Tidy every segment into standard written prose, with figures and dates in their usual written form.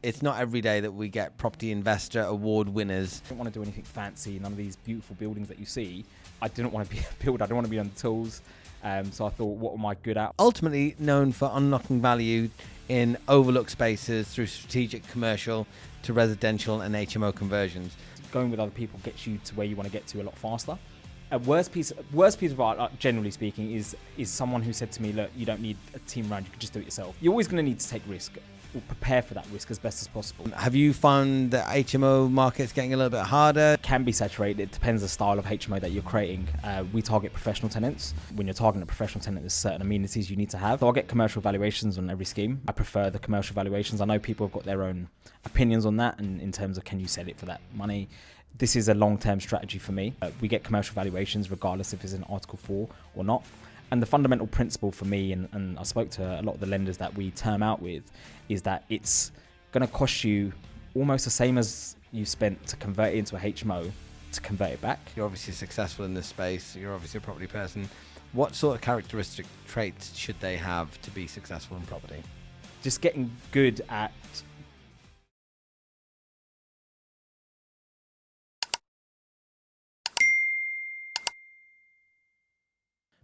it's not every day that we get Property Investor Award winners. I don't want to do anything fancy. None of these beautiful buildings that you see. I didn't want to be a builder. I don't want to be on the tools. So I thought, what am I good at? Ultimately known for unlocking value in overlooked spaces through strategic commercial to residential and HMO conversions. Going with other people gets you to where you want to get to a lot faster. A worst piece of art, generally speaking, is someone who said to me, look, you don't need a team around, you can just do it yourself. You're always going to need to take risk or prepare for that risk as best as possible. Have you found the HMO market's getting a little bit harder? It can be saturated. It depends the style of HMO that you're creating. We target professional tenants. When you're targeting a professional tenant, there's certain amenities you need to have. So I'll get commercial valuations on every scheme. I prefer the commercial valuations. I know people have got their own opinions on that, and in terms of can you sell it for that money. This is a long-term strategy for me. We get commercial valuations regardless if it's in Article 4 or not. And the fundamental principle for me, and I spoke to a lot of the lenders that we term out with, is that it's going to cost you almost the same as you spent to convert it into a HMO to convert it back. You're obviously successful in this space. You're obviously a property person. What sort of characteristic traits should they have to be successful in property? Just getting good at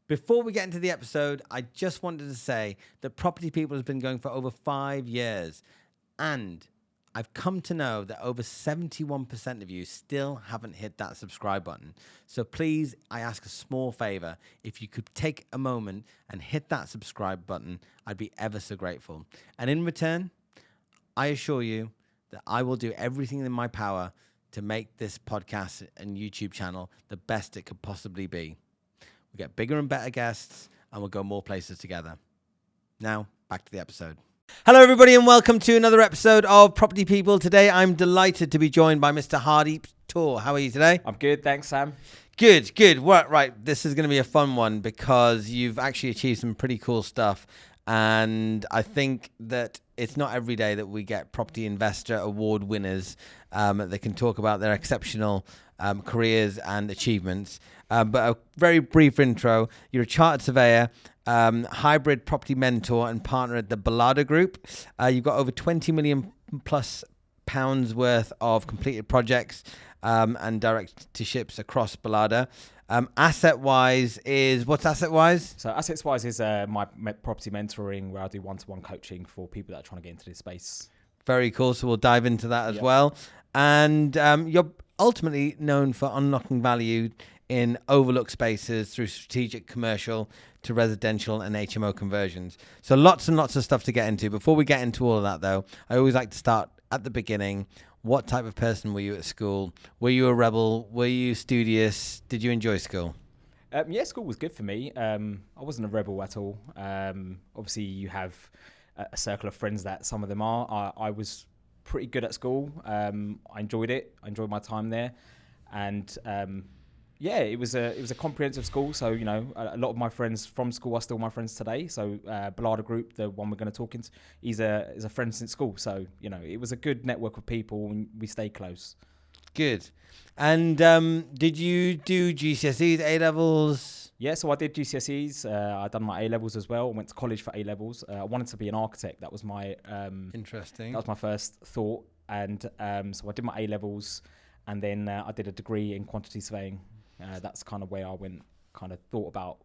Before we get into the episode, I just wanted to say that Property People has been going for over 5 years, and I've come to know that over 71% of you still haven't hit that subscribe button. So please, I ask a small favor. If you could take a moment and hit that subscribe button, I'd be ever so grateful. And in return, I assure you that I will do everything in my power to make this podcast and YouTube channel the best it could possibly be. We'll get bigger and better guests, and we'll go more places together. Now, back to the episode. Hello, everybody, and welcome to another episode of Property People. Today, I'm delighted to be joined by Mr. Hardeep Toor. How are you today? I'm good, thanks, Sam. Good. Well, right, this is going to be a fun one because you've actually achieved some pretty cool stuff. And I think that it's not every day that we get Property Investor Award winners that can talk about their exceptional careers and achievements. But a very brief intro. You're a chartered surveyor, hybrid property mentor and partner at the Balada Group. You've got over 20 million plus pounds worth of completed projects and directorships across Balada. AssetsWise is, what's AssetsWise? So AssetsWise is my property mentoring where I do one-to-one coaching for people that are trying to get into this space. Very cool. So we'll dive into that as well. And you're ultimately known for unlocking value in overlooked spaces through strategic commercial to residential and HMO conversions. So lots and lots of stuff to get into. Before we get into all of that, though, I always like to start at the beginning. What type of person were you at school? Were you a rebel? Were you studious? Did you enjoy school? Yeah, school was good for me. I wasn't a rebel at all. Obviously, you have a circle of friends that some of them are. I was pretty good at school. I enjoyed it. I enjoyed my time there. And yeah, it was a comprehensive school. So, you know, a lot of my friends from school are still my friends today. So Balada Group, the one we're going to talk into, is a friend since school. So, you know, it was a good network of people and we stayed close. Good. And did you do GCSEs, A-levels? Yeah, so I did GCSEs. I done my A-levels as well. I went to college for A-levels. I wanted to be an architect. That was my interesting. That was my first thought. And so I did my A-levels, and then I did a degree in quantity surveying. That's kind of where I went. Kind of thought about.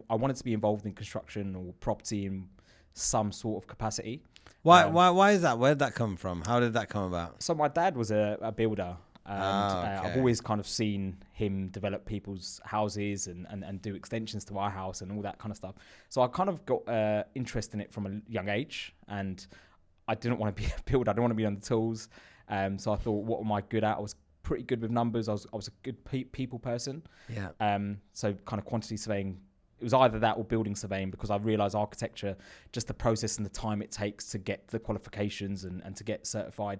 I wanted to be involved in construction or property in some sort of capacity. Why is that? Where did that come from? How did that come about? So my dad was a builder. And I've always kind of seen him develop people's houses and do extensions to our house and all that kind of stuff. So I kind of got interest in it from a young age, and I didn't want to be a builder. I didn't want to be on the tools. So I thought, what am I good at? I was pretty good with numbers. I was a good people person. Yeah. So kind of quantity surveying. It was either that or building surveying, because I realised architecture, just the process and the time it takes to get the qualifications and to get certified,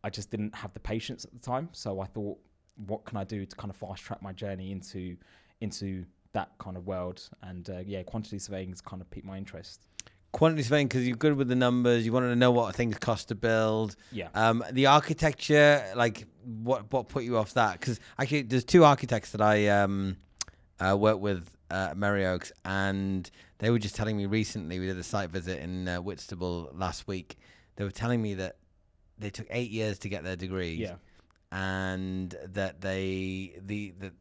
I just didn't have the patience at the time. So I thought, what can I do to kind of fast track my journey into that kind of world? And quantity surveying has kind of piqued my interest. Quantity surveying because you're good with the numbers. You wanted to know what things cost to build. Yeah. The architecture, like what put you off that? Because actually, there's two architects that I work with at Merry Oaks, and they were just telling me recently. We did a site visit in Whitstable last week. They were telling me that they took 8 years to get their degrees. Yeah. And that the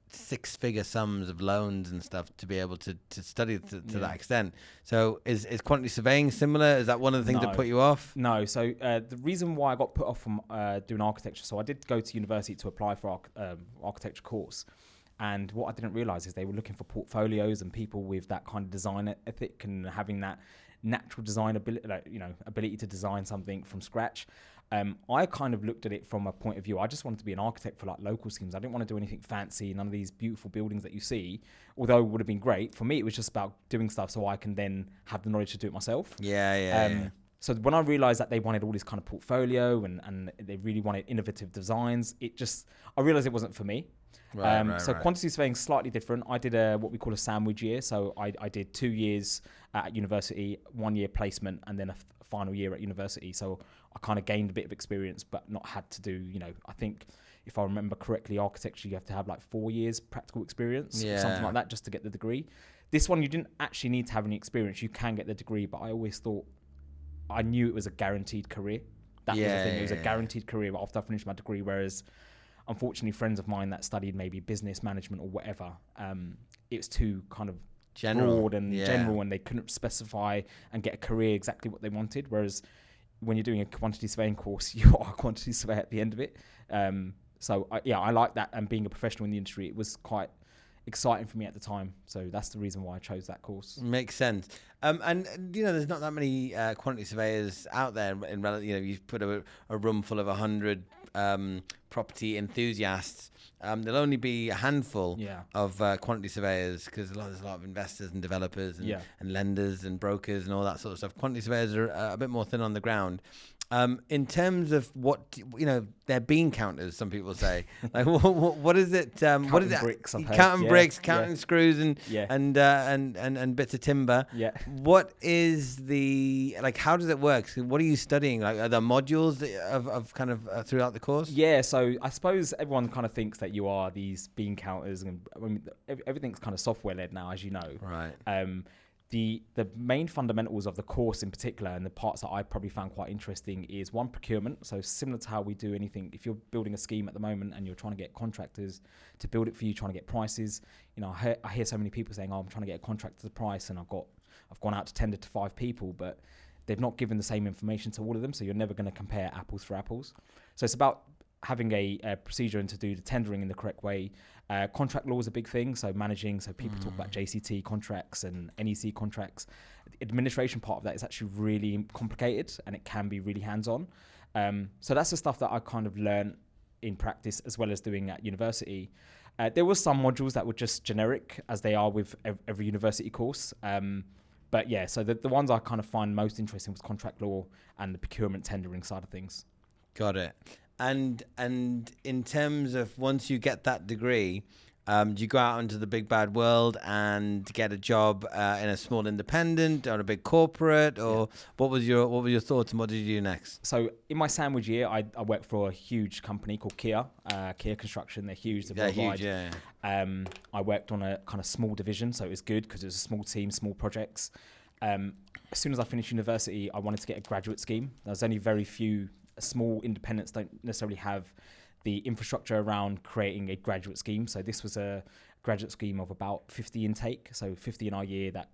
six-figure sums of loans and stuff to be able to study to that extent. So is quantity surveying similar? Is that one of the things that put you off? No. So the reason why I got put off from doing architecture, so I did go to university to apply for architecture course. And what I didn't realize is they were looking for portfolios and people with that kind of design ethic and having that natural design ability to design something from scratch. I kind of looked at it from a point of view, I just wanted to be an architect for like local schemes. I didn't want to do anything fancy, none of these beautiful buildings that you see, although it would have been great. For me, it was just about doing stuff so I can then have the knowledge to do it myself. So when I realized that they wanted all this kind of portfolio and they really wanted innovative designs, I realized it wasn't for me. Quantity surveying is slightly different. I did what we call a sandwich year. So I did 2 years at university, 1 year placement, and then a final year at university. So I kind of gained a bit of experience, but not had to do, I think if I remember correctly, architecture, you have to have like 4 years practical experience or something like that just to get the degree. This one, you didn't actually need to have any experience. You can get the degree, but I always thought, I knew it was a guaranteed career. That was the thing. It was a guaranteed career after I finished my degree, whereas unfortunately friends of mine that studied maybe business management or whatever, it was too kind of broad and general, and they couldn't specify and get a career exactly what they wanted. Whereas when you're doing a quantity surveying course, you are a quantity surveyor at the end of it. I like that, and being a professional in the industry, it was quite exciting for me at the time. So that's the reason why I chose that course. Makes sense. And there's not that many quantity surveyors out there. You put a room full of 100 property enthusiasts. There'll only be a handful of quantity surveyors, because there's a lot of investors and developers and lenders and brokers and all that sort of stuff. Quantity surveyors are a bit more thin on the ground. In terms of what, they're bean counters, some people say. Like, what is it? What is it? Bricks, counting bricks, counting screws, and bits of timber. Yeah. What is how does it work? What are you studying? Like, are there modules of kind of throughout the course? Yeah. So I suppose everyone kind of thinks that you are these bean counters, and everything's kind of software led now, as you know. Right. The main fundamentals of the course in particular, and the parts that I probably found quite interesting, is one, procurement. So similar to how we do anything, if you're building a scheme at the moment and you're trying to get contractors to build it for you, trying to get prices, I hear so many people saying, I'm trying to get a contractor's price, and I've gone out to tender to 5 people, but they've not given the same information to all of them, so you're never going to compare apples for apples. So it's about having a procedure and to do the tendering in the correct way. Contract law is a big thing, so managing. So people talk about JCT contracts and NEC contracts. The administration part of that is actually really complicated, and it can be really hands-on. So that's the stuff that I kind of learned in practice as well as doing at university. There were some modules that were just generic, as they are with every university course. But yeah, so the ones I kind of find most interesting was contract law and the procurement tendering side of things. Got it. And in terms of once you get that degree, do you go out into the big bad world and get a job in a small independent or a big corporate, or what were your thoughts, and what did you do next? So in my sandwich year, I worked for a huge company called Kia Construction. They're huge. They're huge. Yeah. I worked on a kind of small division, so it was good because it was a small team, small projects. As soon as I finished university, I wanted to get a graduate scheme. There's only very few small independents don't necessarily have the infrastructure around creating a graduate scheme. So this was a graduate scheme of about 50 intake, so 50 in our year that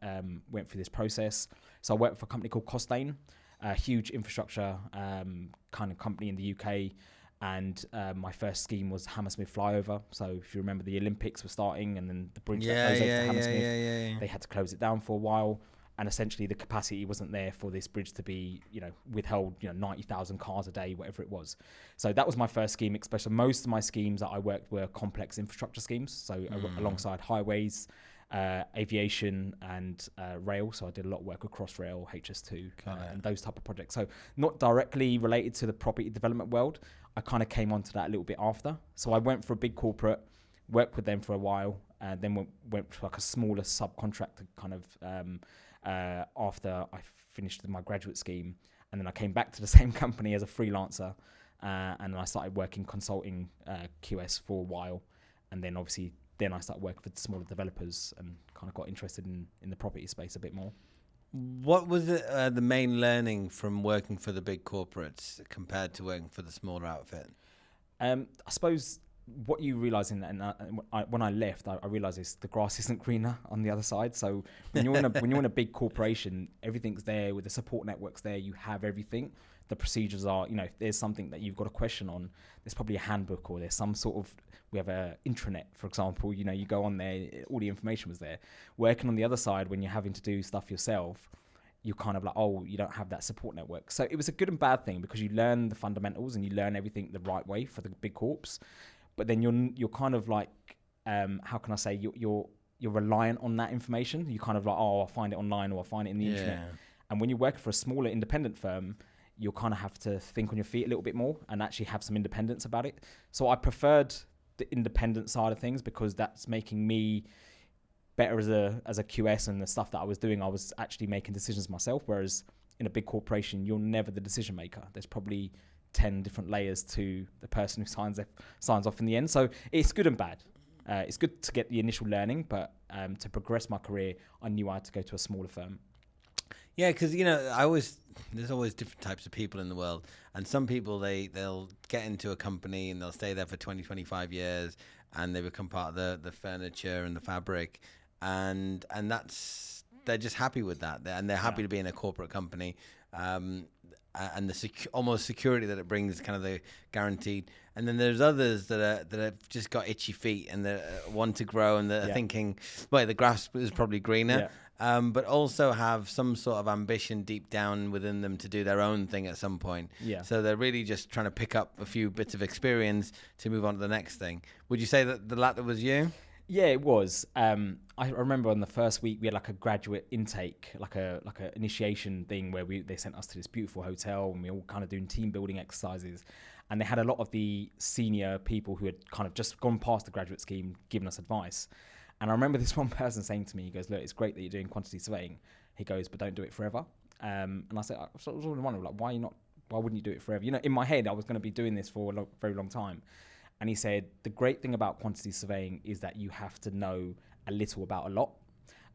went through this process. So I worked for a company called Costain, a huge infrastructure kind of company in the UK. And my first scheme was Hammersmith Flyover. So if you remember, the Olympics were starting, and then the bridge that goes over to Hammersmith, they had to close it down for a while. And essentially the capacity wasn't there for this bridge to be, withheld, 90,000 cars a day, whatever it was. So that was my first scheme, especially most of my schemes that I worked were complex infrastructure schemes. So alongside highways, aviation and rail. So I did a lot of work with Crossrail, HS2 and those type of projects. So not directly related to the property development world. I kind of came onto that a little bit after. So I went for a big corporate, worked with them for a while, and then went for like a smaller subcontractor kind of after I finished my graduate scheme. And then I came back to the same company as a freelancer, and I started working consulting QS for a while. And then obviously I started working for the smaller developers and kind of got interested in the property space a bit more. What was the main learning from working for the big corporates compared to working for the smaller outfit? I suppose what you realise when I left, I realised the grass isn't greener on the other side. So when you're in a big corporation, everything's there with the support networks there. You have everything. The procedures are, if there's something that you've got a question on, there's probably a handbook or there's some sort of. We have a intranet, for example. You go on there, all the information was there. Working on the other side, when you're having to do stuff yourself, you're kind of like, oh, you don't have that support network. So it was a good and bad thing because you learn the fundamentals and you learn everything the right way for the big corps. But then you're kind of like, how can I say, you're reliant on that information. You kind of like, oh, I'll find it online or I'll find it in the internet. And when you're working for a smaller independent firm, you'll kind of have to think on your feet a little bit more and actually have some independence about it. So I preferred the independent side of things because that's making me better as a QS, and the stuff that I was doing, I was actually making decisions myself. Whereas in a big corporation, you're never the decision maker. There's probably 10 different layers to the person who signs off in the end. So it's good and bad. It's good to get the initial learning, but to progress my career, I knew I had to go to a smaller firm. Yeah, because there's always different types of people in the world, and some people they'll get into a company and they'll stay there for 20, 25 years, and they become part of the furniture and the fabric, and they're just happy with that, and they're happy to be in a corporate company, and the almost security that it brings, kind of the guaranteed. And then there's others that have just got itchy feet and they want to grow, and they're thinking, well, the grass is probably greener. But also have some sort of ambition deep down within them to do their own thing at some point. Yeah. So they're really just trying to pick up a few bits of experience to move on to the next thing. Would you say that the latter was you? Yeah, it was. I remember on the first week we had like a graduate intake, like a initiation thing where they sent us to this beautiful hotel and we were all kind of doing team building exercises. And they had a lot of the senior people who had kind of just gone past the graduate scheme giving us advice. And I remember this one person saying to me, he goes, look, it's great that you're doing quantity surveying. He goes, but don't do it forever. And I said, I was wondering, like, why wouldn't you do it forever? In my head, I was going to be doing this for a very long time. And he said, the great thing about quantity surveying is that you have to know a little about a lot.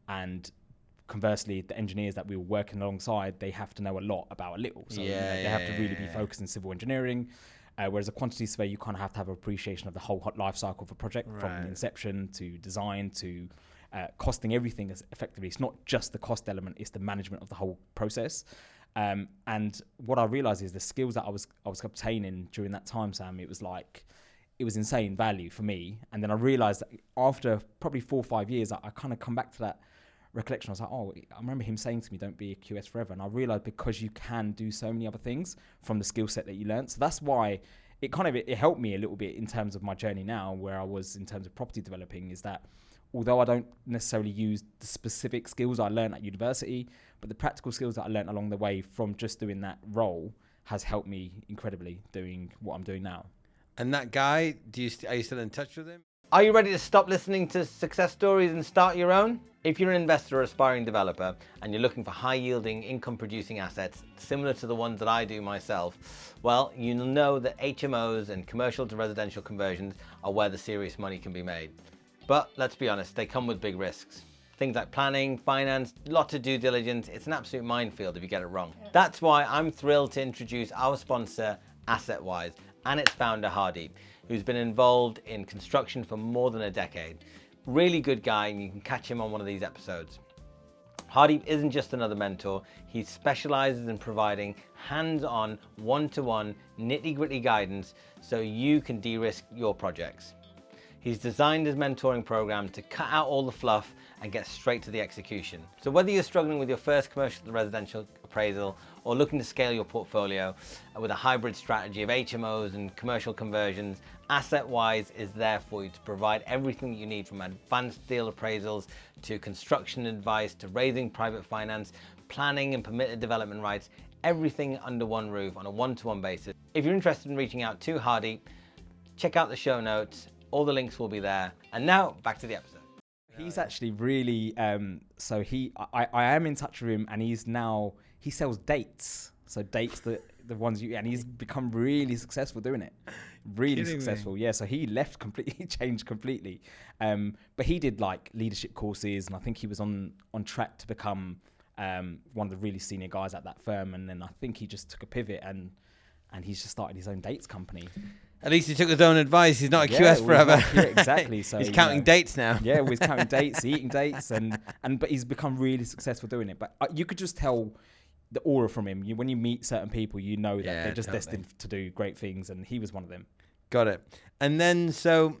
And conversely, the engineers that we were working alongside, they have to know a lot about a little. So they have to really be focused in civil engineering. Whereas a quantity survey, you kind of have to have an appreciation of the whole life cycle of a project, from inception to design to costing, everything as effectively. It's not just the cost element, it's the management of the whole process. And what I realized is the skills that I was obtaining during that time, Sam, it was insane value for me. And then I realized that after probably 4 or 5 years, I kind of come back to that recollection. I was like, oh, I remember him saying to me, don't be a QS forever. And I realized because you can do so many other things from the skill set that you learned. So that's why it helped me a little bit in terms of my journey now, where I was in terms of property developing, is that although I don't necessarily use the specific skills I learned at university, but the practical skills that I learned along the way from just doing that role has helped me incredibly doing what I'm doing now. And that guy, are you still in touch with him? Are you ready to stop listening to success stories and start your own? If you're an investor or aspiring developer and you're looking for high-yielding, income-producing assets similar to the ones that I do myself, well, you'll know that HMOs and commercial to residential conversions are where the serious money can be made. But let's be honest, they come with big risks. Things like planning, finance, lots of due diligence. It's an absolute minefield if you get it wrong. That's why I'm thrilled to introduce our sponsor, AssetsWise, and its founder, Hardeep, who's been involved in construction for more than a decade. Really good guy, and you can catch him on one of these episodes. Hardeep isn't just another mentor, he specializes in providing hands-on, one-to-one, nitty-gritty guidance so you can de-risk your projects. He's designed his mentoring program to cut out all the fluff and get straight to the execution. So whether you're struggling with your first commercial residential appraisal or looking to scale your portfolio with a hybrid strategy of HMOs and commercial conversions, AssetsWise is there for you to provide everything that you need, from advanced deal appraisals to construction advice to raising private finance, planning and permitted development rights, everything under one roof on a one-to-one basis. If you're interested in reaching out to Hardeep, check out the show notes. All the links will be there. And now back to the episode. He's actually really, so I am in touch with him, and he sells dates. So dates, the ones and he's become really successful doing it. Really successful. Yeah. So he left completely, he changed completely. But he did like leadership courses, and I think he was on track to become one of the really senior guys at that firm, and then I think he just took a pivot and he's just started his own dates company. At least he took his own advice. He's not a QS well, forever. Exactly. So he's counting dates now. Yeah, well, he's counting dates, eating dates, but he's become really successful doing it. But you could just tell the aura from him. When you meet certain people, you know that they're just destined to do great things, and he was one of them. Got it. And then, so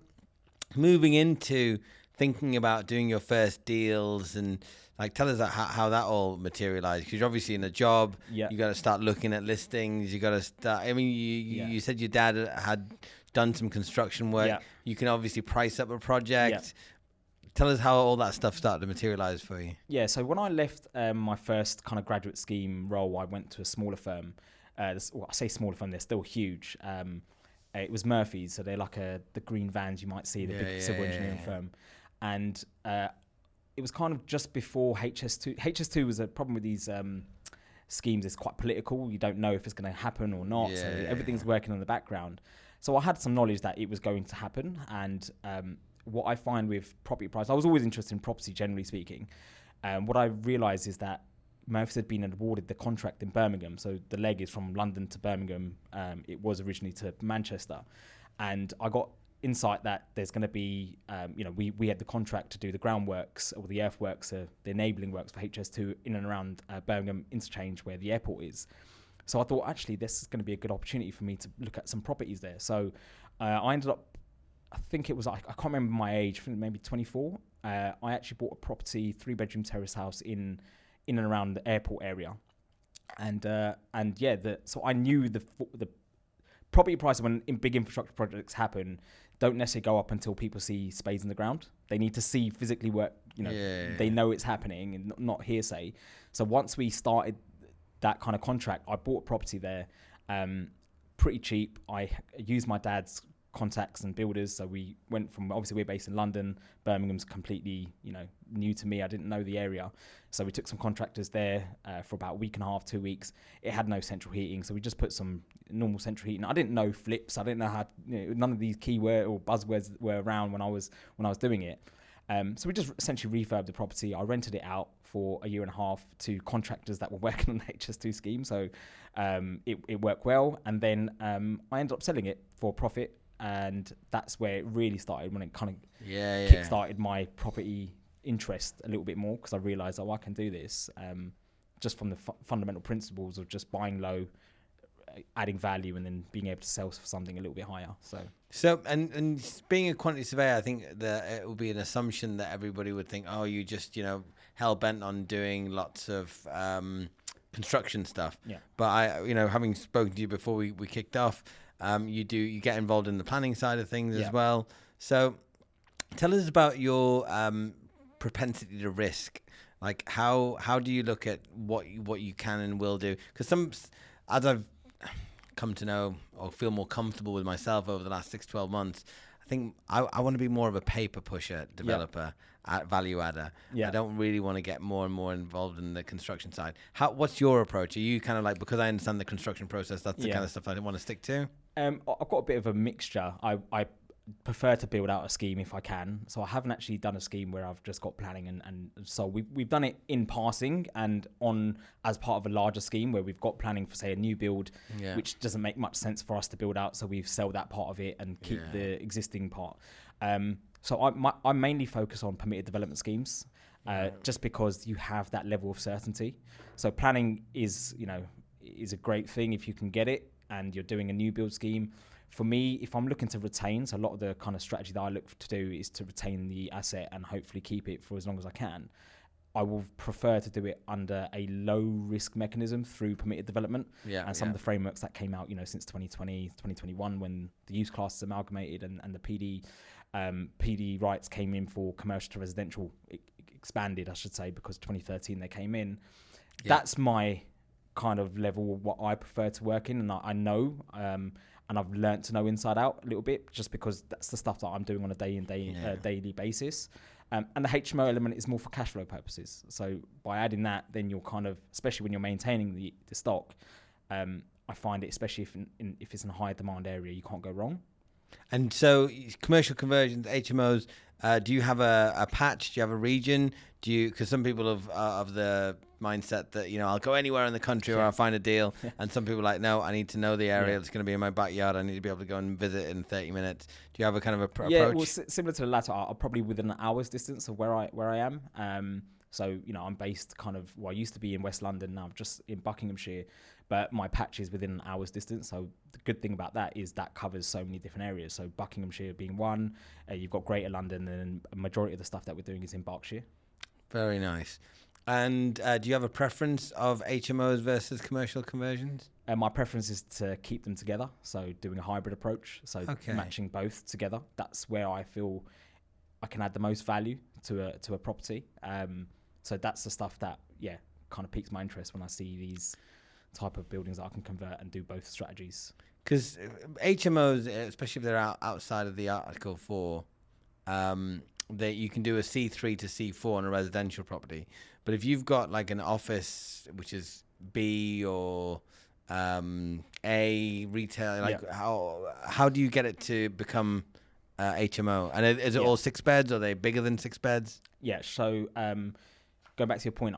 moving into thinking about doing your first deals, and like tell us how that all materialized, because you're obviously in a job. Yeah. You got to start looking at listings. You got to start. I mean, you said your dad had done some construction work. Yeah. You can obviously price up a project. Yeah. Tell us how all that stuff started to materialize for you. Yeah. So when I left my first kind of graduate scheme role, I went to a smaller firm. I say smaller firm; they're still huge. It was Murphy's, so they're like the green vans you might see, the big civil engineering firm. And it was kind of just before HS2. HS2 was a problem with these schemes. It's quite political. You don't know if it's going to happen or not. So everything's working in the background. So I had some knowledge that it was going to happen. And what I find with property price, I was always interested in property, generally speaking. What I realised is that Murphy's had been awarded the contract in Birmingham. So the leg is from London to Birmingham. It was originally to Manchester. And I got insight that there's going to be, we had the contract to do the groundworks or the earthworks, the enabling works for HS2 in and around Birmingham Interchange, where the airport is. So I thought, actually, this is going to be a good opportunity for me to look at some properties there. So I ended up, I think it was, I can't remember my age, I think maybe 24. I actually bought a property, 3-bedroom terrace house in and around the airport area. So I knew the property prices when big infrastructure projects happen don't necessarily go up until people see spades in the ground. They need to see physically work, they know it's happening and not hearsay. So once we started that kind of contract, I bought a property there, pretty cheap. I used my dad's contacts and builders. So we went from, obviously we're based in London, Birmingham's completely, new to me. I didn't know the area. So we took some contractors there for about a week and a half, 2 weeks. It had no central heating. So we just put some normal central heating. I didn't know flips. I didn't know how, none of these keyword or buzzwords were around when I was doing it. So we just essentially refurbed the property. I rented it out for a year and a half to contractors that were working on the HS2 scheme. So it worked well. And then I ended up selling it for profit. And that's where it really started, when it kind of kick-started my property interest a little bit more, because I realised, I can do this just from the fundamental principles of just buying low, adding value, and then being able to sell for something a little bit higher. So and being a quantity surveyor, I think that it will be an assumption that everybody would think, oh, you just hell-bent on doing lots of construction stuff. Yeah. But I, having spoken to you before we kicked off, you get involved in the planning side of things as well. So tell us about your propensity to risk. Like how do you look at what you can and will do? Because as I've come to know or feel more comfortable with myself over the last 6-12 months, I think I want to be more of a paper pusher developer, value adder. I don't really want to get more and more involved in the construction side. What's your approach? Are you kind of like, because I understand the construction process, that's the kind of stuff I want to stick to? I've got a bit of a mixture. I prefer to build out a scheme if I can. So I haven't actually done a scheme where I've just got planning and so we've done it in passing and as part of a larger scheme where we've got planning for, say, a new build, which doesn't make much sense for us to build out. So we've sold that part of it and keep the existing part. So I mainly focus on permitted development schemes, just because you have that level of certainty. So planning is a great thing if you can get it and you're doing a new build scheme. For me, if I'm looking to retain, so a lot of the kind of strategy that I look to do is to retain the asset and hopefully keep it for as long as I can. I will prefer to do it under a low risk mechanism through permitted development. And some of the frameworks that came out, since 2020, 2021, when the use classes amalgamated and the PD rights came in for commercial to residential, expanded, I should say, because 2013 they came in. That's my kind of level, what I prefer to work in, and I know, and I've learnt to know inside out a little bit, just because that's the stuff that I'm doing on a daily basis. And the HMO element is more for cash flow purposes. So by adding that, then you're kind of, especially when you're maintaining the stock, I find it, especially if it's in a high demand area, you can't go wrong. And so commercial conversions, HMOs, do you have a patch? Do you have a region? Because some people of the mindset that, I'll go anywhere in the country or I'll find a deal. And some people are like, no, I need to know the area that's going to be in my backyard. I need to be able to go and visit in 30 minutes. Do you have a kind of approach? Yeah, well, similar to the latter, I'm probably within an hour's distance of where I am. So, I'm based I used to be in West London, now I'm just in Buckinghamshire, but my patch is within an hour's distance. So the good thing about that is that covers so many different areas. So Buckinghamshire being one, you've got Greater London, and a majority of the stuff that we're doing is in Berkshire. Very nice. And do you have a preference of HMOs versus commercial conversions? My preference is to keep them together, so doing a hybrid approach, so matching both together. That's where I feel I can add the most value to a property. So that's the stuff that kind of piques my interest when I see these type of buildings that I can convert and do both strategies. Because HMOs, especially if they're outside of the Article 4, that you can do a C3 to C4 on a residential property. But if you've got like an office, which is B or A retail, how do you get it to become HMO? And is it all 6 beds? Are they bigger than 6 beds? Yeah. So going back to your point,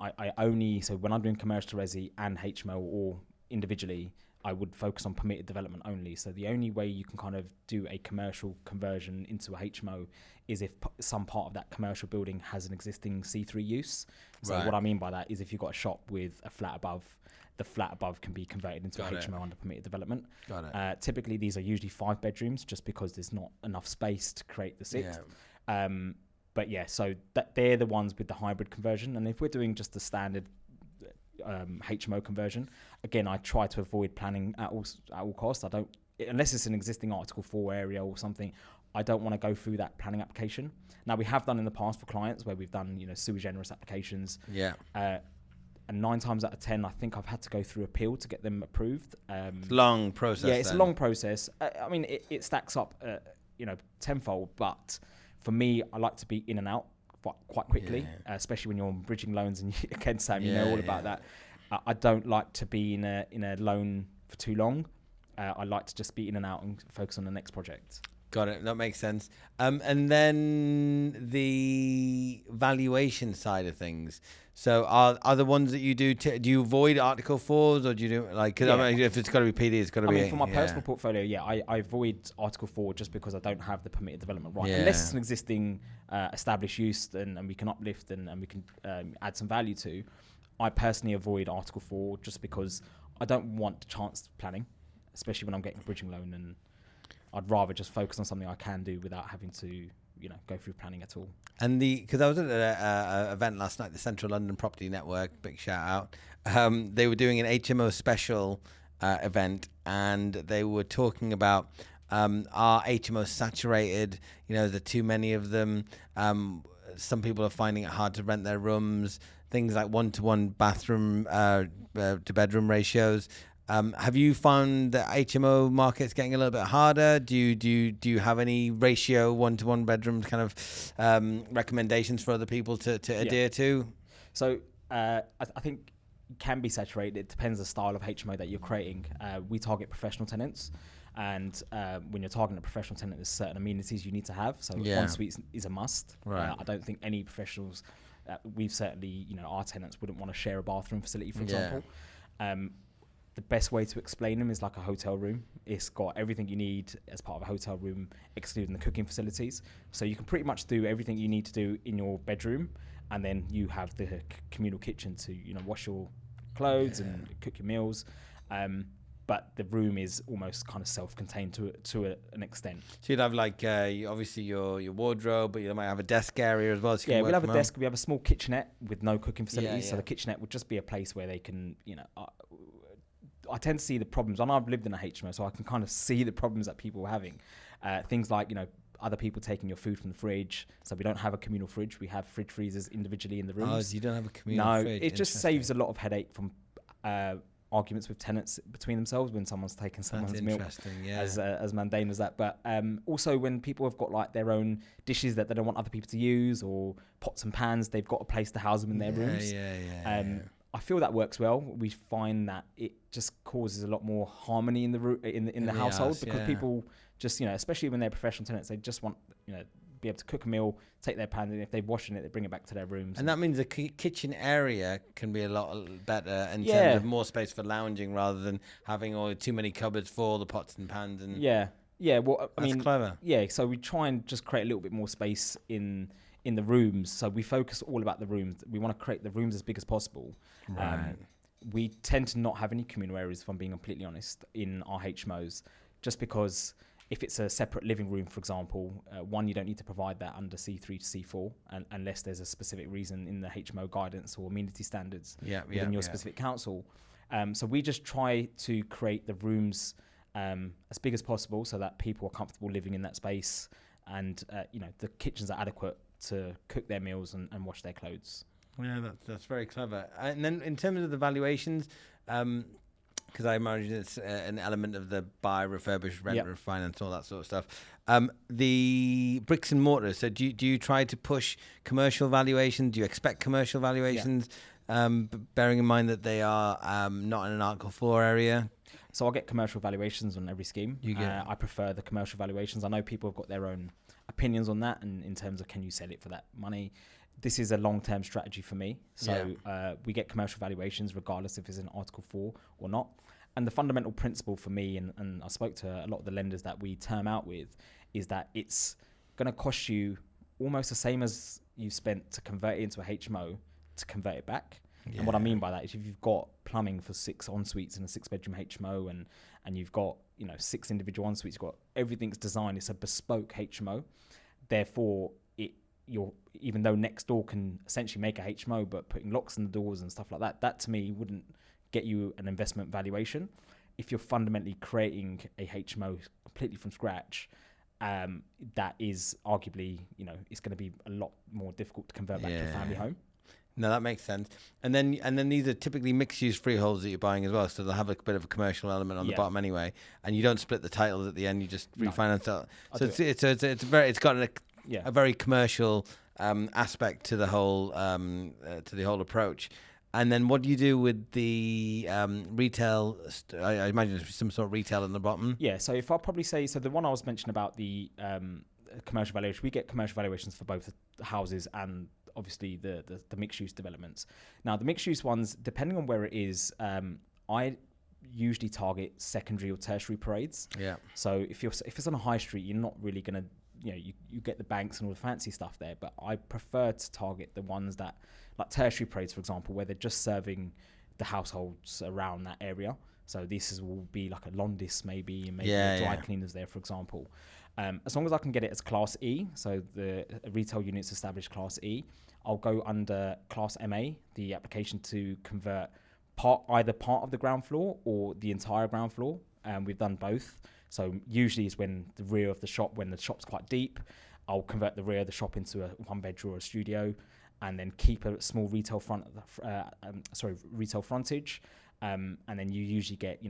so when I'm doing commercial resi and HMO or individually, I would focus on permitted development only. So the only way you can kind of do a commercial conversion into a HMO is if some part of that commercial building has an existing C3 use. So what I mean by that is if you've got a shop with a flat above, the flat above can be converted into a HMO under permitted development. Got it. Typically, these are usually 5 bedrooms just because there's not enough space to create the 6th. Yeah. But so they're the ones with the hybrid conversion. And if we're doing just the standard HMO conversion, again, I try to avoid planning at all costs. I don't, unless it's an existing Article 4 area or something, I don't want to go through that planning application. Now, we have done in the past for clients where we've done sui generis applications. Yeah. And 9 times out of 10, I think I've had to go through appeal to get them approved. Long process. Yeah, it's a long process. I mean, it stacks up, tenfold. But for me, I like to be in and out quite quickly, especially when you're on bridging loans. And again, Sam, you know all about that. I don't like to be in a loan for too long. I like to just be in and out and focus on the next project. Got it. That makes sense. And then the valuation side of things. So are the ones that you do, do you avoid Article 4s or do you do because I mean, if it's got to be PD, it's got to be. For my personal portfolio, I avoid Article 4 just because I don't have the permitted development right. Unless it's an existing established use and we can uplift and we can add some value to. I personally avoid Article 4 just because I don't want chance planning, especially when I'm getting a bridging loan, and I'd rather just focus on something I can do without having to, go through planning at all. And because I was at an event last night, the Central London Property Network, big shout out. They were doing an HMO special event, and they were talking about are HMOs saturated? There are too many of them. Some people are finding it hard to rent their rooms. Things like 1-to-1 bathroom to bedroom ratios. Have you found the HMO market's getting a little bit harder? Do you have any ratio 1-to-1 bedrooms kind of recommendations for other people to adhere to? So I think it can be saturated. It depends on the style of HMO that you're creating. We target professional tenants. And when you're targeting a professional tenant, there's certain amenities you need to have. So ensuite is a must. Right. I don't think any professionals, we've certainly, our tenants wouldn't want to share a bathroom facility, for example. The best way to explain them is like a hotel room. It's got everything you need as part of a hotel room, excluding the cooking facilities. So you can pretty much do everything you need to do in your bedroom, and then you have the communal kitchen to wash your clothes and cook your meals. But the room is almost kind of self-contained to an extent. So you'd have obviously your wardrobe, but you might have a desk area as well. So we'll have a desk. We have a small kitchenette with no cooking facilities. So the kitchenette would just be a place where they can, I tend to see the problems, and I've lived in a HMO, so I can kind of see the problems that people are having. Things like, other people taking your food from the fridge. So we don't have a communal fridge. We have fridge freezers individually in the rooms. Oh, so you don't have a communal fridge? No, it just saves a lot of headache from arguments with tenants between themselves when someone's taken someone's milk, as mundane as that. But also when people have got their own dishes that they don't want other people to use, or pots and pans, they've got a place to house them in their rooms. I feel that works well. We find that it just causes a lot more harmony in the household house, because people just, especially when they're professional tenants, they just want, be able to cook a meal, take their pan, and if they're washing it, they bring it back to their rooms. And that means the kitchen area can be a lot better in terms of more space for lounging rather than having too many cupboards for all the pots and pans. And well, I mean, clever. Yeah, so we try and just create a little bit more space in the rooms. So we focus all about the rooms. We want to create the rooms as big as possible. Right. We tend to not have any communal areas, if I'm being completely honest, in our HMOs, just because if it's a separate living room, for example, one, you don't need to provide that under C3 to C4 unless there's a specific reason in the HMO guidance or amenity standards within your specific council. So we just try to create the rooms as big as possible so that people are comfortable living in that space, and the kitchens are adequate to cook their meals and wash their clothes. Yeah, that's very clever. And then in terms of the valuations, because I imagine it's an element of the buy, refurbish, rent, refinance, all that sort of stuff. The bricks and mortar. So do you try to push commercial valuations? Do you expect commercial valuations, bearing in mind that they are not in an Article 4 area? So I'll get commercial valuations on every scheme. You get I prefer the commercial valuations. I know people have got their own opinions on that, and in terms of can you sell it for that money. This is a long-term strategy for me. So we get commercial valuations regardless if it's in Article 4 or not. And the fundamental principle for me, and I spoke to a lot of the lenders that we term out with, is that it's going to cost you almost the same as you spent to convert it into a HMO to convert it back. Yeah. And what I mean by that is if you've got plumbing for 6 en-suites in a 6-bedroom HMO and you've got 6 individual en-suites, you've got everything's designed, it's a bespoke HMO. Therefore, even though next door can essentially make a HMO, but putting locks in the doors and stuff like that to me wouldn't get you an investment valuation. If you're fundamentally creating a HMO completely from scratch, that is arguably, it's going to be a lot more difficult to convert back to a family home. No, that makes sense. And then these are typically mixed-use freeholds that you're buying as well, so they'll have a bit of a commercial element on the bottom anyway. And you don't split the titles at the end; you just refinance it. So it's got a very commercial aspect to the whole approach. And then what do you do with the retail? I imagine there's some sort of retail on the bottom. Yeah. So if I'll probably say, so the one I was mentioning about the commercial valuation, we get commercial valuations for both the houses and obviously the mixed use developments. Now the mixed use ones, depending on where it is, I usually target secondary or tertiary parades. Yeah. So if it's on a high street, you're not really going to, you get the banks and all the fancy stuff there, but I prefer to target the ones that, like tertiary parades, for example, where they're just serving the households around that area. So this will be like a Londis maybe dry cleaners there, for example. As long as I can get it as Class E, so the retail units established Class E, I'll go under Class MA, the application to convert either part of the ground floor or the entire ground floor. We've done both. So usually it's when the rear of the shop, when the shop's quite deep, I'll convert the rear of the shop into a 1-bedroom or a studio, and then keep a small retail retail frontage. And then you usually get,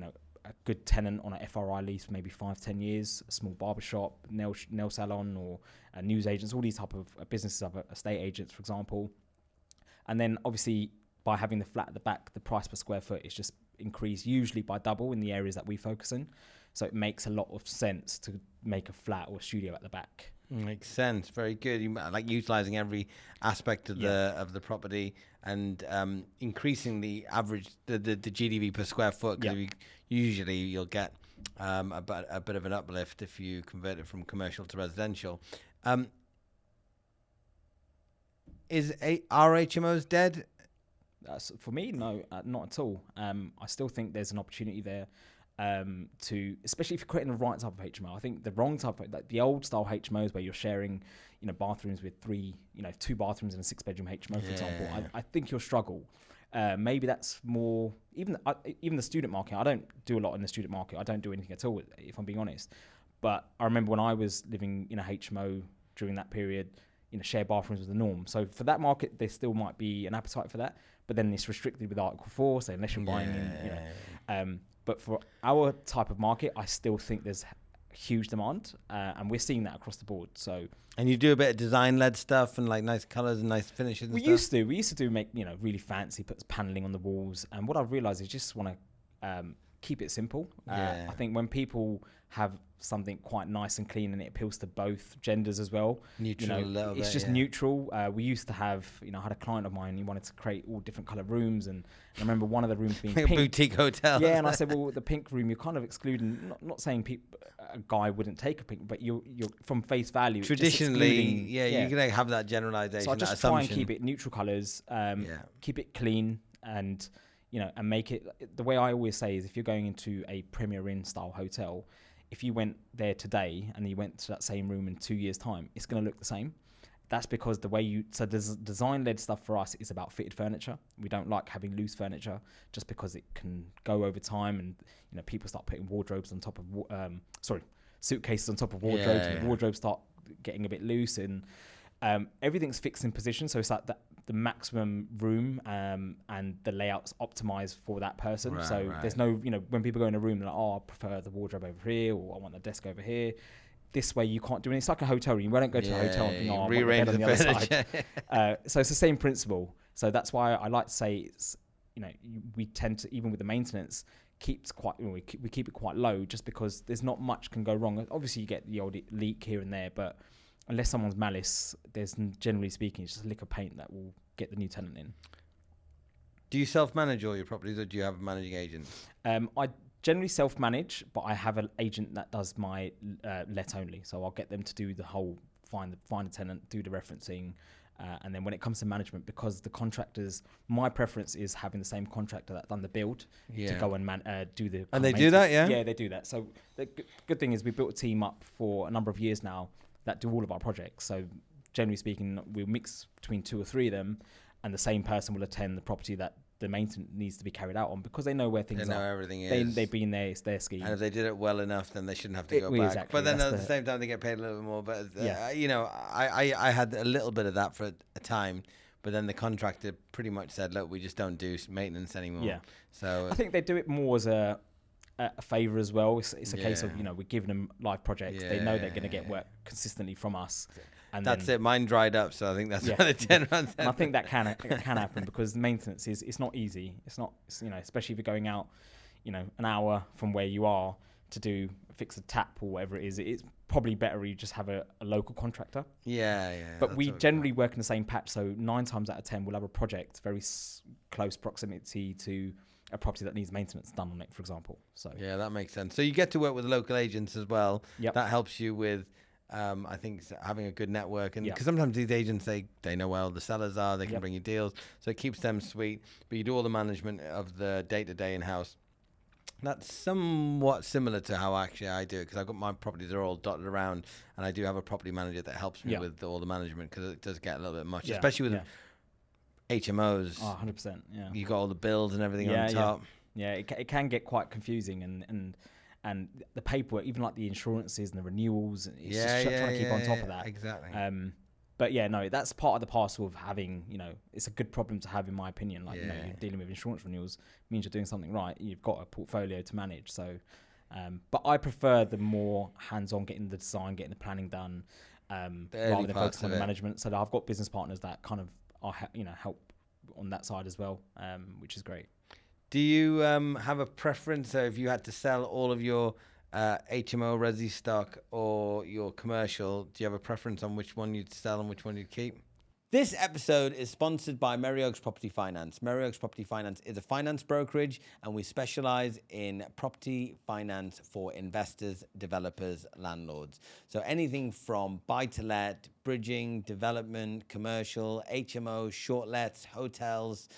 a good tenant on an FRI lease for maybe 5-10 years, a small barbershop, nail salon, or news agents, all these type of businesses, other estate agents, for example. And then obviously by having the flat at the back, the price per square foot is just increased usually by double in the areas that we focus in. So it makes a lot of sense to make a flat or a studio at the back. Makes sense. Very good. You like utilizing every aspect of the property and increasing the average the GDV per square foot. Because usually you'll get a bit of an uplift if you convert it from commercial to residential. Are HMOs dead? For me, no, not at all. I still think there's an opportunity there. Especially if you're creating the right type of HMO. I think the wrong type of, like the old style HMOs where you're sharing, bathrooms with 2 bathrooms in a 6-bedroom HMO, for example, I think you'll struggle. Maybe that's more, even the student market. I don't do a lot in the student market. I don't do anything at all, if I'm being honest. But I remember when I was living in a HMO during that period, shared bathrooms was the norm. So for that market, there still might be an appetite for that. But then it's restricted with Article 4, so unless you're buying in, But for our type of market, I still think there's huge demand, and we're seeing that across the board. So, and you do a bit of design-led stuff and like nice colors and nice finishes and we stuff? used to make, you know, really fancy, put paneling on the walls. And what I've realized is just want to keep it simple. I think when people have something quite nice and clean and it appeals to both genders as well, Neutral, you know, it's just neutral. We used to have, you know, I had a client of mine, he wanted to create all different color rooms, and I remember one of the rooms being like pink. a boutique hotel. Yeah, and I said, well, the pink room, you're kind of excluding, not saying a guy wouldn't take a pink, but you're from face value. Traditionally, you're going to have that generalization. So I just try and keep it neutral colors, keep it clean, and, you know, and make it, the way I always say is, if you're going into a Premier Inn style hotel, if you went there today and you went to that same room in 2 years' time, it's going to look the same. That's because the way design-led stuff for us is about fitted furniture. We don't like having loose furniture just because it can go over time, and, you know, people start putting wardrobes on top of, suitcases on top of wardrobes, and the wardrobes start getting a bit loose, and everything's fixed in position. So it's like the maximum room and the layout's optimized for that person. There's no, you know, when people go in a room, they're like, oh, I prefer the wardrobe over here, or I want the desk over here. This way you can't do it. It's like a hotel room. You don't go to a hotel and think, oh, I want the bed on the other side. So it's the same principle. So that's why I like to say, it's, you know, we tend to, even with the maintenance, we keep it quite low, just because there's not much can go wrong. Obviously you get the odd leak here and there, but unless someone's malice, there's, generally speaking, it's just a lick of paint that will get the new tenant in. Do you self-manage all your properties, or do you have a managing agent? I generally self-manage, but I have an agent that does my let only. So I'll get them to do the whole, find the tenant, do the referencing, and then when it comes to management, because the contractors, my preference is having the same contractor that done the build to go and do the. And they do that, yeah? Yeah, they do that. So the good thing is we built a team up for a number of years now that do all of our projects. So generally speaking, we'll mix between 2 or 3 of them, and the same person will attend the property that the maintenance needs to be carried out on, because they know where things are. They know everything is. They've been there, it's their scheme. And if they did it well enough, then they shouldn't have to go back. Exactly. But then at the same time, they get paid a little bit more. But, you know, I had a little bit of that for a time, but then the contractor pretty much said, look, we just don't do maintenance anymore. Yeah. So I think they do it more as a favour as well. It's a case of, you know, we're giving them live projects. They know they're going to get work consistently from us. And that's it. Mine dried up, so I think that's why the turnaround. And I think that can happen, because maintenance it's not easy. It's not, you know, especially if you're going out, you know, an hour from where you are to fix a tap or whatever it is. It's probably better you just have a local contractor. Yeah. But we generally work in the same patch, so 9 times out of 10 we'll have a project very close proximity to a property that needs maintenance done on it, for example. So yeah, that makes sense. So you get to work with local agents as well. Yep. That helps you with. I think having a good network, and because sometimes these agents, they know where all the sellers are, they can bring you deals, so it keeps them sweet. But you do all the management of the day-to-day in-house. That's somewhat similar to how actually I do it, because I've got my properties are all dotted around, and I do have a property manager that helps me with all the management, because it does get a little bit much, especially with HMOs. Oh, 100%. Yeah, you got all the bills and everything on top. Yeah, it can get quite confusing, and the paperwork, even like the insurances and the renewals, it's just trying to keep on top of that. Exactly. But yeah, no, that's part of the parcel of having, you know, it's a good problem to have, in my opinion. Like, you know, you're dealing with insurance renewals, means you're doing something right. You've got a portfolio to manage. So, but I prefer the more hands-on, getting the design, getting the planning done, rather than focus on the management. So I've got business partners that kind of are, you know, help on that side as well, which is great. Do you have a preference? So if you had to sell all of your HMO resi stock or your commercial, do you have a preference on which one you'd sell and which one you'd keep? This episode is sponsored by Merry Oaks Property Finance. Merry Oaks Property Finance is a finance brokerage, and we specialize in property finance for investors, developers, landlords. So anything from buy-to-let, bridging, development, commercial, HMO, short lets, hotels,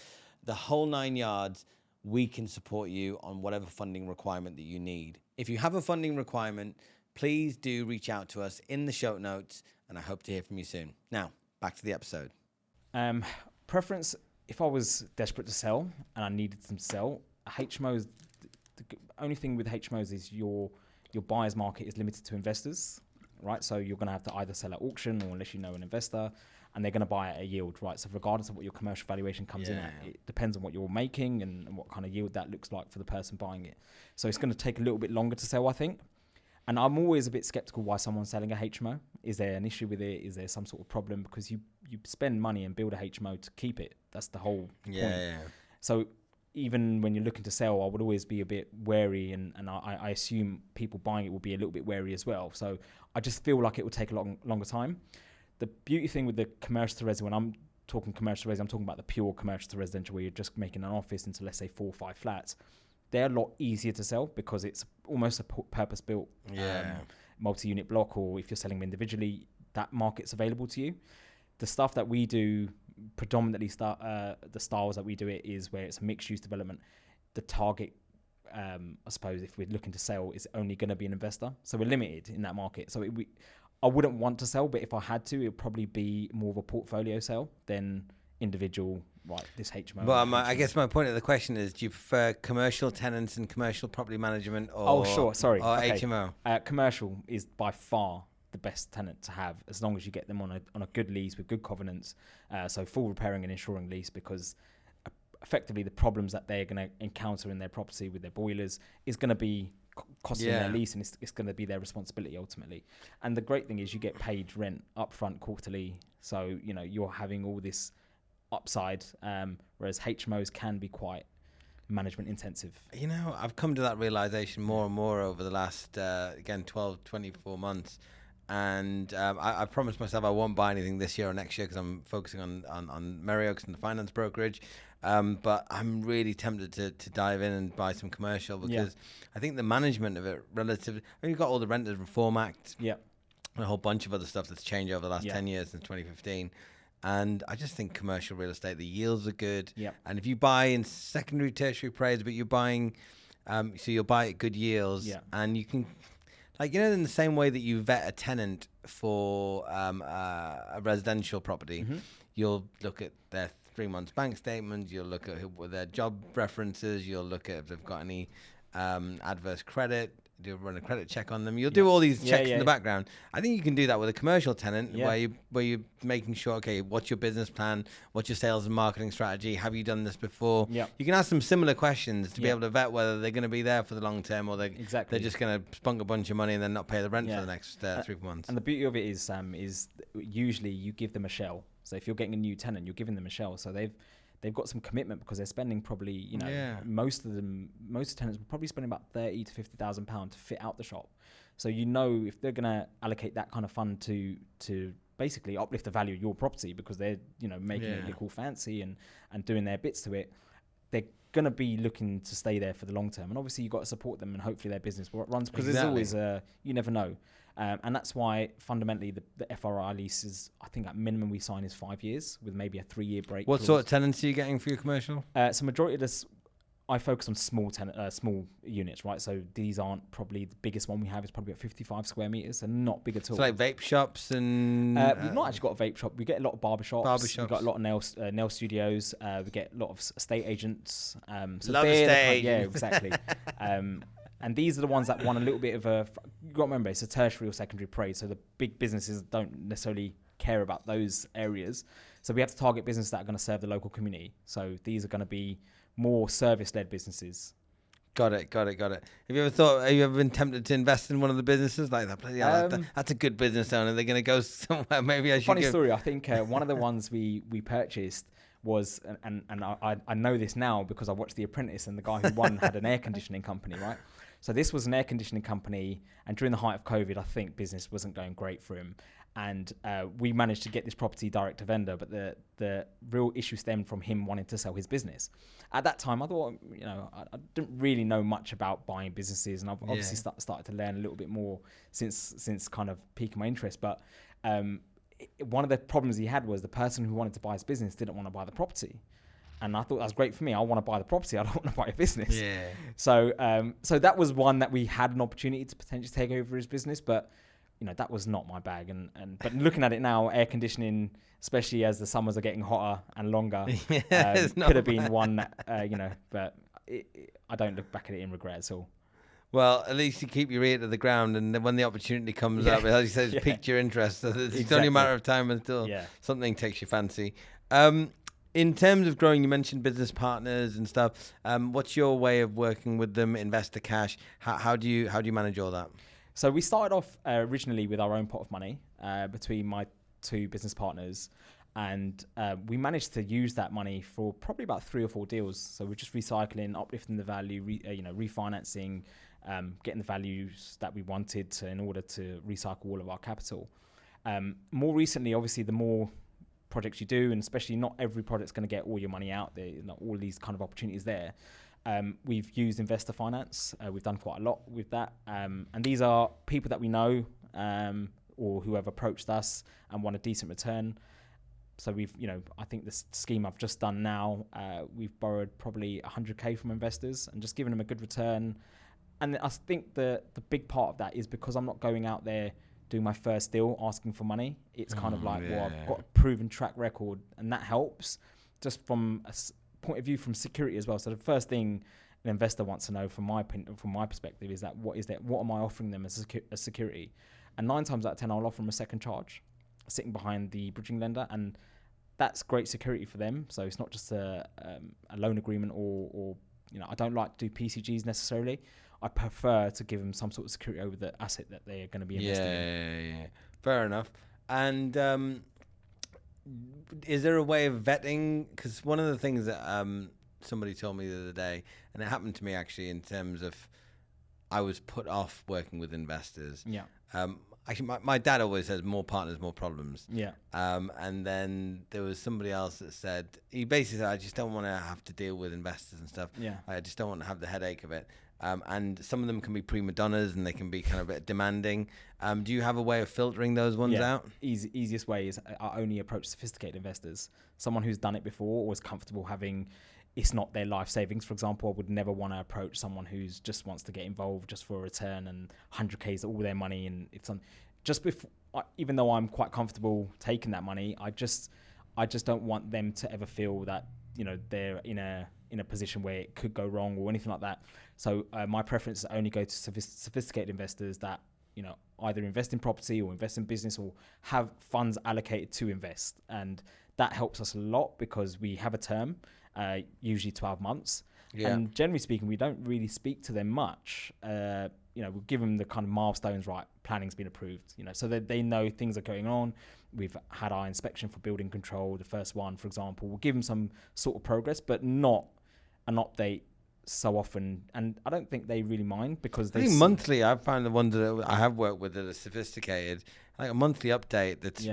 the whole 9 yards. We can support you on whatever funding requirement that you need. If you have a funding requirement, please do reach out to us in the show notes, and I hope to hear from you soon. Now, back to the episode. Preference, if I was desperate to sell and I needed them to sell, HMOs, the only thing with HMOs is your buyer's market is limited to investors, right? So you're going to have to either sell at auction, or unless you know an investor, and they're going to buy at a yield, right? So regardless of what your commercial valuation comes in at, it depends on what you're making and what kind of yield that looks like for the person buying it. So it's going to take a little bit longer to sell, I think. And I'm always a bit skeptical why someone's selling a HMO. Is there an issue with it? Is there some sort of problem? Because you spend money and build a HMO to keep it. That's the whole point. Yeah. So even when you're looking to sell, I would always be a bit wary, and I assume people buying it will be a little bit wary as well. So I just feel like it would take a longer time. The beauty thing with the commercial to residential, when I'm talking commercial to residential, I'm talking about the pure commercial to residential where you're just making an office into, let's say, 4 or 5 flats. They're a lot easier to sell because it's almost a purpose-built multi-unit block, or if you're selling them individually, that market's available to you. The stuff that we do, predominantly the styles that we do it is where it's a mixed-use development. The target, I suppose, if we're looking to sell, is only going to be an investor. So we're limited in that market. So I wouldn't want to sell, but if I had to, it would probably be more of a portfolio sale than individual, right, this HMO. Well, I guess my point of the question is, do you prefer commercial tenants and commercial property management or HMO? Commercial is by far the best tenant to have, as long as you get them on a good lease with good covenants, so full repairing and insuring lease, because effectively the problems that they're going to encounter in their property with their boilers is going to be costing their lease, and it's going to be their responsibility ultimately. And the great thing is you get paid rent upfront quarterly, so you're having all this upside, whereas HMOs can be quite management intensive. I've come to that realization more and more over the last 12, 24 months. And I promised myself I won't buy anything this year or next year because I'm focusing on Merry Oaks and the finance brokerage. But I'm really tempted to dive in and buy some commercial, because I think the management of it relatively... you've got all the Renters Reform Act and a whole bunch of other stuff that's changed over the last 10 years since 2015. And I just think commercial real estate, the yields are good. And if you buy in secondary, tertiary appraisal, but you're buying... so you'll buy at good yields, and you can... in the same way that you vet a tenant for a residential property, you'll look at their 3 months bank statements, you'll look at their job references, you'll look at if they've got any adverse credit, you'll run a credit check on them. You'll do all these checks in the background. I think you can do that with a commercial tenant where you're making sure, okay, what's your business plan? What's your sales and marketing strategy? Have you done this before? You can ask some similar questions to be able to vet whether they're going to be there for the long term, or they're just going to spunk a bunch of money and then not pay the rent for the next 3 months. And the beauty of it is, Sam, is usually you give them a shell. So if you're getting a new tenant, you're giving them a shell. So they've got some commitment, because they're spending probably, most tenants will probably spend about £30,000 to £50,000 to fit out the shop. So if they're going to allocate that kind of fund to basically uplift the value of your property, because they're making it look all fancy and doing their bits to it, they're going to be looking to stay there for the long term. And obviously you've got to support them, and hopefully their business runs, because there's always you never know. And that's why fundamentally the FRI lease is, I think at minimum we sign is 5 years with maybe a 3-year break. What sort of tenants are you getting for your commercial? So majority of this, I focus on small units, right? So these aren't probably the biggest one we have is probably at 55 square meters, and not big at all. So like vape shops and... we've not actually got a vape shop. We get a lot of barbershops. We've got a lot of nail studios. We get a lot of estate agents. So love estate. Yeah, exactly. And these are the ones that want a little bit of a... You've got to remember, it's a tertiary or secondary appraise, so the big businesses don't necessarily care about those areas. So we have to target businesses that are going to serve the local community. So these are going to be more service-led businesses. Got it. Have you ever been tempted to invest in one of the businesses like that? That's a good business owner. They're going to go somewhere. Maybe I should Funny story. I think one of the ones we purchased was, and I know this now because I watched The Apprentice, and the guy who won had an air conditioning company, right? So this was an air conditioning company, and during the height of COVID, I think business wasn't going great for him. And we managed to get this property direct to vendor, but the real issue stemmed from him wanting to sell his business. At that time, I thought, I didn't really know much about buying businesses, and I've obviously started to learn a little bit more since kind of piquing my interest. But one of the problems he had was the person who wanted to buy his business didn't want to buy the property. And I thought that was great for me. I want to buy the property. I don't want to buy a business. Yeah. So that was one that we had an opportunity to potentially take over his business, but that was not my bag. But looking at it now, air conditioning, especially as the summers are getting hotter and longer, could have been one that, but I don't look back at it in regret at all. Well, at least you keep your ear to the ground, and then when the opportunity comes up, as you said, it's piqued your interest. So it's only a matter of time until something takes your fancy. In terms of growing, you mentioned business partners and stuff. What's your way of working with them? Investor cash? How do you manage all that? So we started off originally with our own pot of money between my two business partners, and we managed to use that money for probably about 3 or 4 deals. So we're just recycling, uplifting the value, refinancing, getting the values that we wanted in order to recycle all of our capital. More recently, obviously, the more projects you do, and especially not every project's going to get all your money out there, not all these kind of opportunities there. We've used investor finance. We've done quite a lot with that. And these are people that we know or who have approached us and want a decent return. So we've, I think the scheme I've just done now, we've borrowed probably 100K from investors and just given them a good return. And I think the big part of that is because I'm not going out there doing my first deal asking for money. It's kind of like, I've got a proven track record, and that helps just from a point of view from security as well. So the first thing an investor wants to know from my perspective is that what am I offering them as a security? And 9 times out of 10, I'll offer them a second charge sitting behind the bridging lender, and that's great security for them. So it's not just a loan agreement or I don't like to do PCGs necessarily. I prefer to give them some sort of security over the asset that they're going to be investing in. Yeah. Fair enough. And is there a way of vetting? Because one of the things that somebody told me the other day, and it happened to me actually, in terms of I was put off working with investors. Yeah. Actually, my dad always says more partners, more problems. Yeah. And then there was somebody else that said, he basically said, I just don't want to have to deal with investors and stuff. Yeah. I just don't want to have the headache of it. And some of them can be prima donnas and they can be kind of a bit demanding. Do you have a way of filtering those ones out? Easiest way is I only approach sophisticated investors. Someone who's done it before or is comfortable having, it's not their life savings, for example. I would never want to approach someone who's just wants to get involved just for a return, and 100K is all their money. And it's just before, even though I'm quite comfortable taking that money, I just don't want them to ever feel that, they're in a position where it could go wrong or anything like that. So my preference is only go to sophisticated investors that, either invest in property or invest in business or have funds allocated to invest. And that helps us a lot because we have a term, usually 12 months. Yeah. And generally speaking, we don't really speak to them much. We'll give them the kind of milestones, right? Planning's been approved, so that they know things are going on. We've had our inspection for building control, the first one, for example. We'll give them some sort of progress, but not an update so often. And I don't think they really mind because I think monthly, I've found the ones that I have worked with that are sophisticated, like a monthly update that's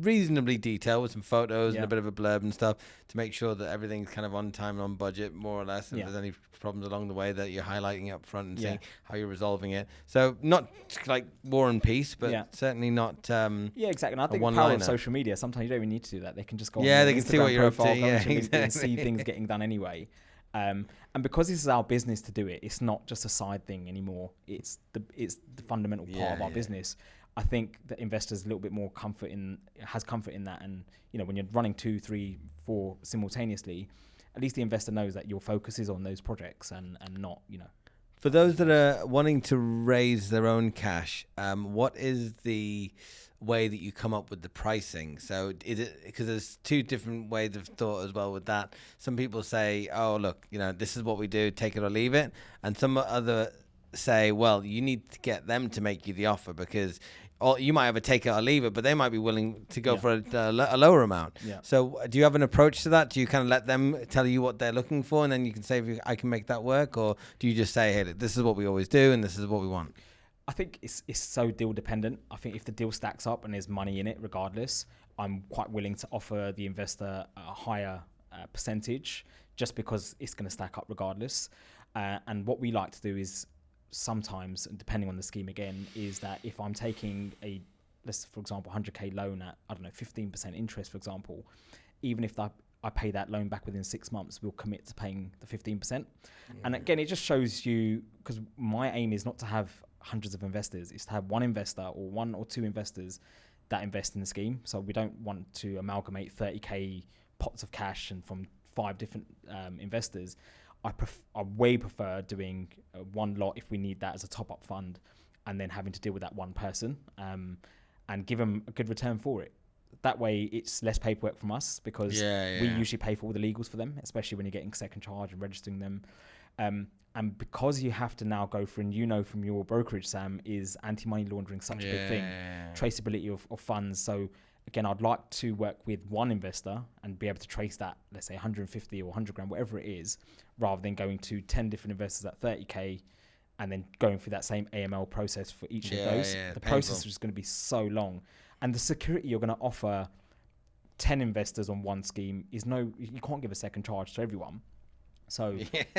reasonably detailed with some photos and a bit of a blurb and stuff to make sure that everything's kind of on time and on budget, more or less. If there's any problems along the way that you're highlighting up front and seeing how you're resolving it. So not like War and Peace, but certainly not exactly. And I think the power of social media, sometimes you don't even need to do that. They can just go on they can see what you're profile, up to. And see things getting done anyway. And because this is our business to do it, it's not just a side thing anymore. It's the fundamental part of our business. I think that investors a little bit more comfort in that. And, when you're running 2, 3, 4 simultaneously, at least the investor knows that your focus is on those projects and not, For those that are wanting to raise their own cash, what is the way that you come up with the pricing? So is it, because there's 2 different ways of thought as well with that. Some people say, oh, look, this is what we do, take it or leave it. And some other say, well, you need to get them to make you the offer because you might have a take it or leave it, but they might be willing to go for a lower amount. Yeah. So do you have an approach to that? Do you kind of let them tell you what they're looking for and then you can say, I can make that work? Or do you just say, hey, this is what we always do and this is what we want? I think it's so deal dependent. I think if the deal stacks up and there's money in it, regardless, I'm quite willing to offer the investor a higher percentage just because it's going to stack up regardless. And what we like to do is sometimes, depending on the scheme again, is that if I'm taking for example, 100K loan at, 15% interest, for example, even if I pay that loan back within 6 months, we'll commit to paying the 15%. Yeah. And again, it just shows you, because my aim is not to have hundreds of investors, it's to have one investor or 1 or 2 investors that invest in the scheme. So we don't want to amalgamate 30K pots of cash and from 5 different investors. I way prefer doing one lot if we need that as a top-up fund and then having to deal with that one person and give them a good return for it. That way it's less paperwork from us because we usually pay for all the legals for them, especially when you're getting second charge and registering them. And because you have to now go through, and you know from your brokerage, Sam, is anti-money laundering such a big thing, traceability of funds. So again, I'd like to work with one investor and be able to trace that, let's say 150 or 100 grand, whatever it is, rather than going to 10 different investors at 30K and then going through that same AML process for each of those. The process is going to be so long. And the security you're going to offer 10 investors on one scheme is you can't give a second charge to everyone. So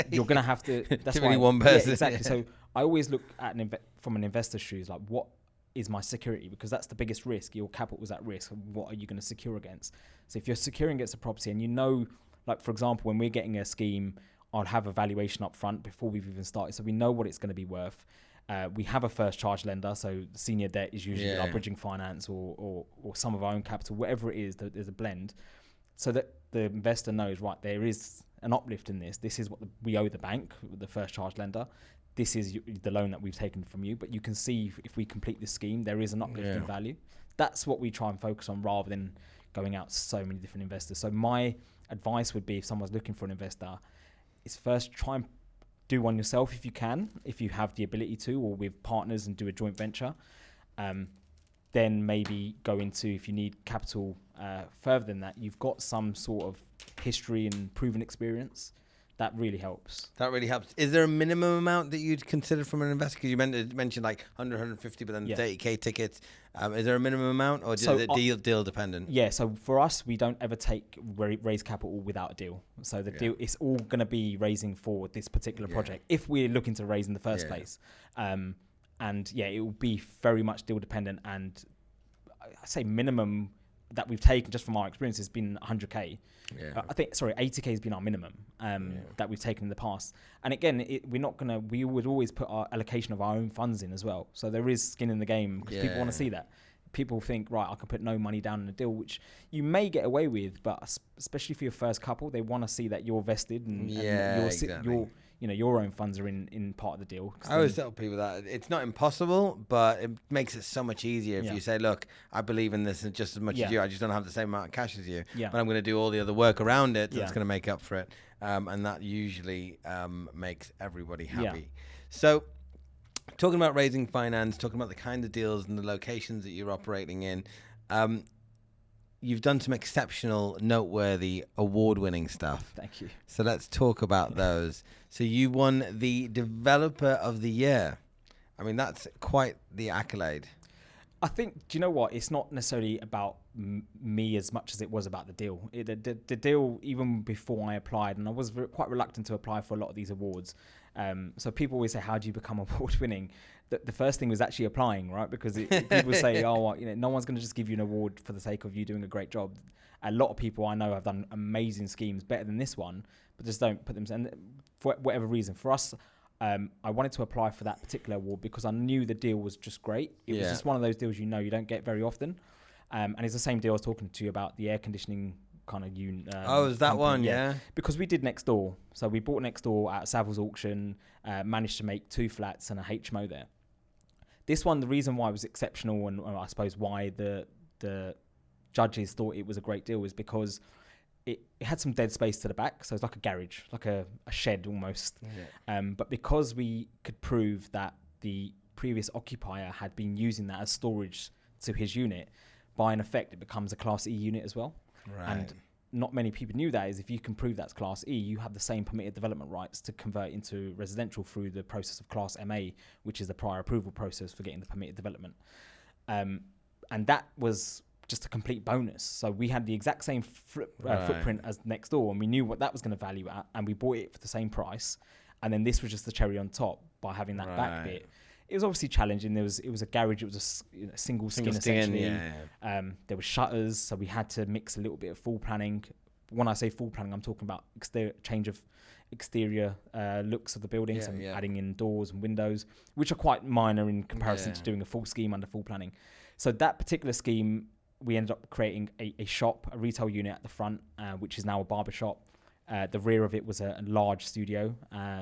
you're going to have to, that's why one person. Yeah, exactly. So I always look at from an investor's shoes, like what is my security? Because that's the biggest risk. Your capital is at risk. What are you going to secure against? So if you're securing against a property and you know, like for example, when we're getting a scheme, I'll have a valuation up front before we've even started. So we know what it's going to be worth. We have a first charge lender. So senior debt is usually our bridging finance or some of our own capital, whatever it is, there's a blend. So that the investor knows, right, there is an uplift in this. This is what we owe the bank, the first charge lender. This is the loan that we've taken from you. But you can see if we complete this scheme, there is an uplift in value. That's what we try and focus on rather than going out to so many different investors. So my advice would be, if someone's looking for an investor, is first try and do one yourself if you can, if you have the ability to, or with partners and do a joint venture. Then maybe go into, if you need capital further than that, you've got some sort of history and proven experience. That really helps. Is there a minimum amount that you'd consider from an investor? Because you mentioned like 100, 150, but then 30K tickets. Is there a minimum amount, or is it deal dependent? Yeah, so for us, we don't ever raise capital without a deal. So the deal, it's all going to be raising for this particular project, if we're looking to raise in the first place. And it will be very much deal dependent. And I say minimum that we've taken just from our experience has been 100K. I think, 80K has been our minimum that we've taken in the past. And again, we would always put our allocation of our own funds in as well. So there is skin in the game, because people want to see that. People think, right, I can put no money down in a deal, which you may get away with, but especially for your first couple, they want to see that you're vested and your own funds are in part of the deal. I always tell people that it's not impossible, but it makes it so much easier if you say, look, I believe in this just as much as you. I just don't have the same amount of cash as you, but I'm going to do all the other work around it that's going to make up for it. And that usually makes everybody happy. So talking about raising finance, talking about the kind of deals and the locations that you're operating in, you've done some exceptional, noteworthy, award-winning stuff. Thank you. So let's talk about those. So you won the Developer of the Year. I mean, that's quite the accolade. I think, do you know what? It's not necessarily about me as much as it was about the deal. The deal, even before I applied, and I was quite reluctant to apply for a lot of these awards. So people always say, how do you become award-winning? The first thing was actually applying, right? Because people say, no one's going to just give you an award for the sake of you doing a great job. A lot of people I know have done amazing schemes, better than this one, but just don't put them. And for whatever reason, for us, I wanted to apply for that particular award because I knew the deal was just great. It was just one of those deals you don't get very often. And it's the same deal I was talking to you about, the air conditioning kind of unit. Is that company. One? Yeah. Because we did next door. So we bought next door at Savills auction, managed to make 2 flats and a HMO there. This one, the reason why it was exceptional, and I suppose why the judges thought it was a great deal, was because it had some dead space to the back. So it's like a garage, like a shed almost. But because we could prove that the previous occupier had been using that as storage to his unit, by an effect, it becomes a Class E unit as well. Right. And not many people knew that, is if you can prove that's Class E, you have the same permitted development rights to convert into residential through the process of Class MA, which is the prior approval process for getting the permitted development. And that was just a complete bonus. So we had the exact same footprint as next door, and we knew what that was going to value at, and we bought it for the same price. And then this was just the cherry on top by having that back bit. It was obviously challenging. It was a garage. It was a single skin essentially. There were shutters, so we had to mix a little bit of full planning. When I say full planning, I'm talking about change of exterior looks of the building, so adding in doors and windows, which are quite minor in comparison to doing a full scheme under full planning. So that particular scheme, we ended up creating a shop, a retail unit at the front, which is now a barber shop. The rear of it was a large studio,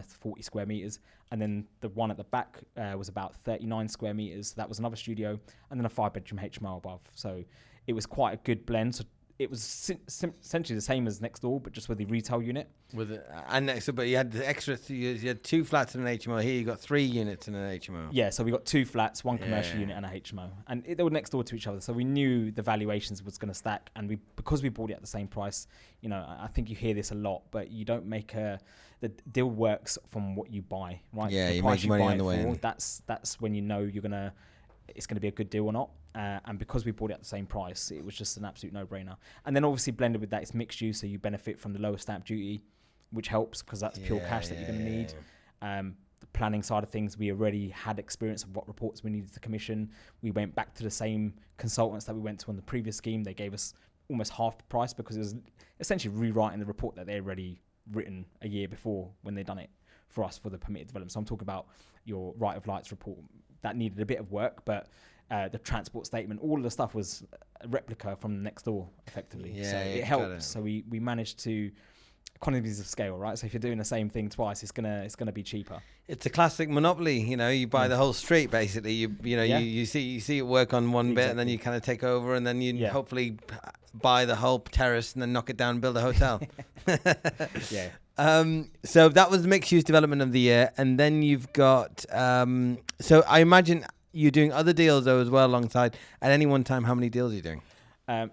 40 square meters. And then the one at the back was about 39 square meters. That was another studio. And then a 5-bedroom HMO above. So it was quite a good blend. So it was essentially the same as next door, but just with the retail unit. With it, and next, but you had the extra. You had 2 flats in an HMO. Here you got 3 units in an HMO. Yeah, so we got 2 flats, 1 commercial unit, and a HMO, and they were next door to each other. So we knew the valuations was going to stack, and because we bought it at the same price. I think you hear this a lot, but you don't make the deal works from what you buy, right? Yeah, the you price make money on the way for, in. That's when you know it's going to be a good deal or not. And because we bought it at the same price, it was just an absolute no-brainer. And then obviously blended with that, it's mixed use, so you benefit from the lower stamp duty, which helps because that's pure cash that you're going to need. The planning side of things, we already had experience of what reports we needed to commission. We went back to the same consultants that we went to on the previous scheme. They gave us almost half the price because it was essentially rewriting the report that they already written a year before when they done it for us for the permitted development. So I'm talking about your right of lights report that needed a bit of work, but the transport statement, all of the stuff was a replica from next door effectively. Yeah, so it helped. So we managed to economies of scale, right? So if you're doing the same thing twice, it's gonna be cheaper. It's a classic monopoly. You buy the whole street basically. You see it work on one bit, and then you kind of take over, and then you hopefully buy the whole terrace and then knock it down and build a hotel. Yeah. So that was the mixed use development of the year, and then you've got. So I imagine you're doing other deals though as well alongside. At any one time, how many deals are you doing?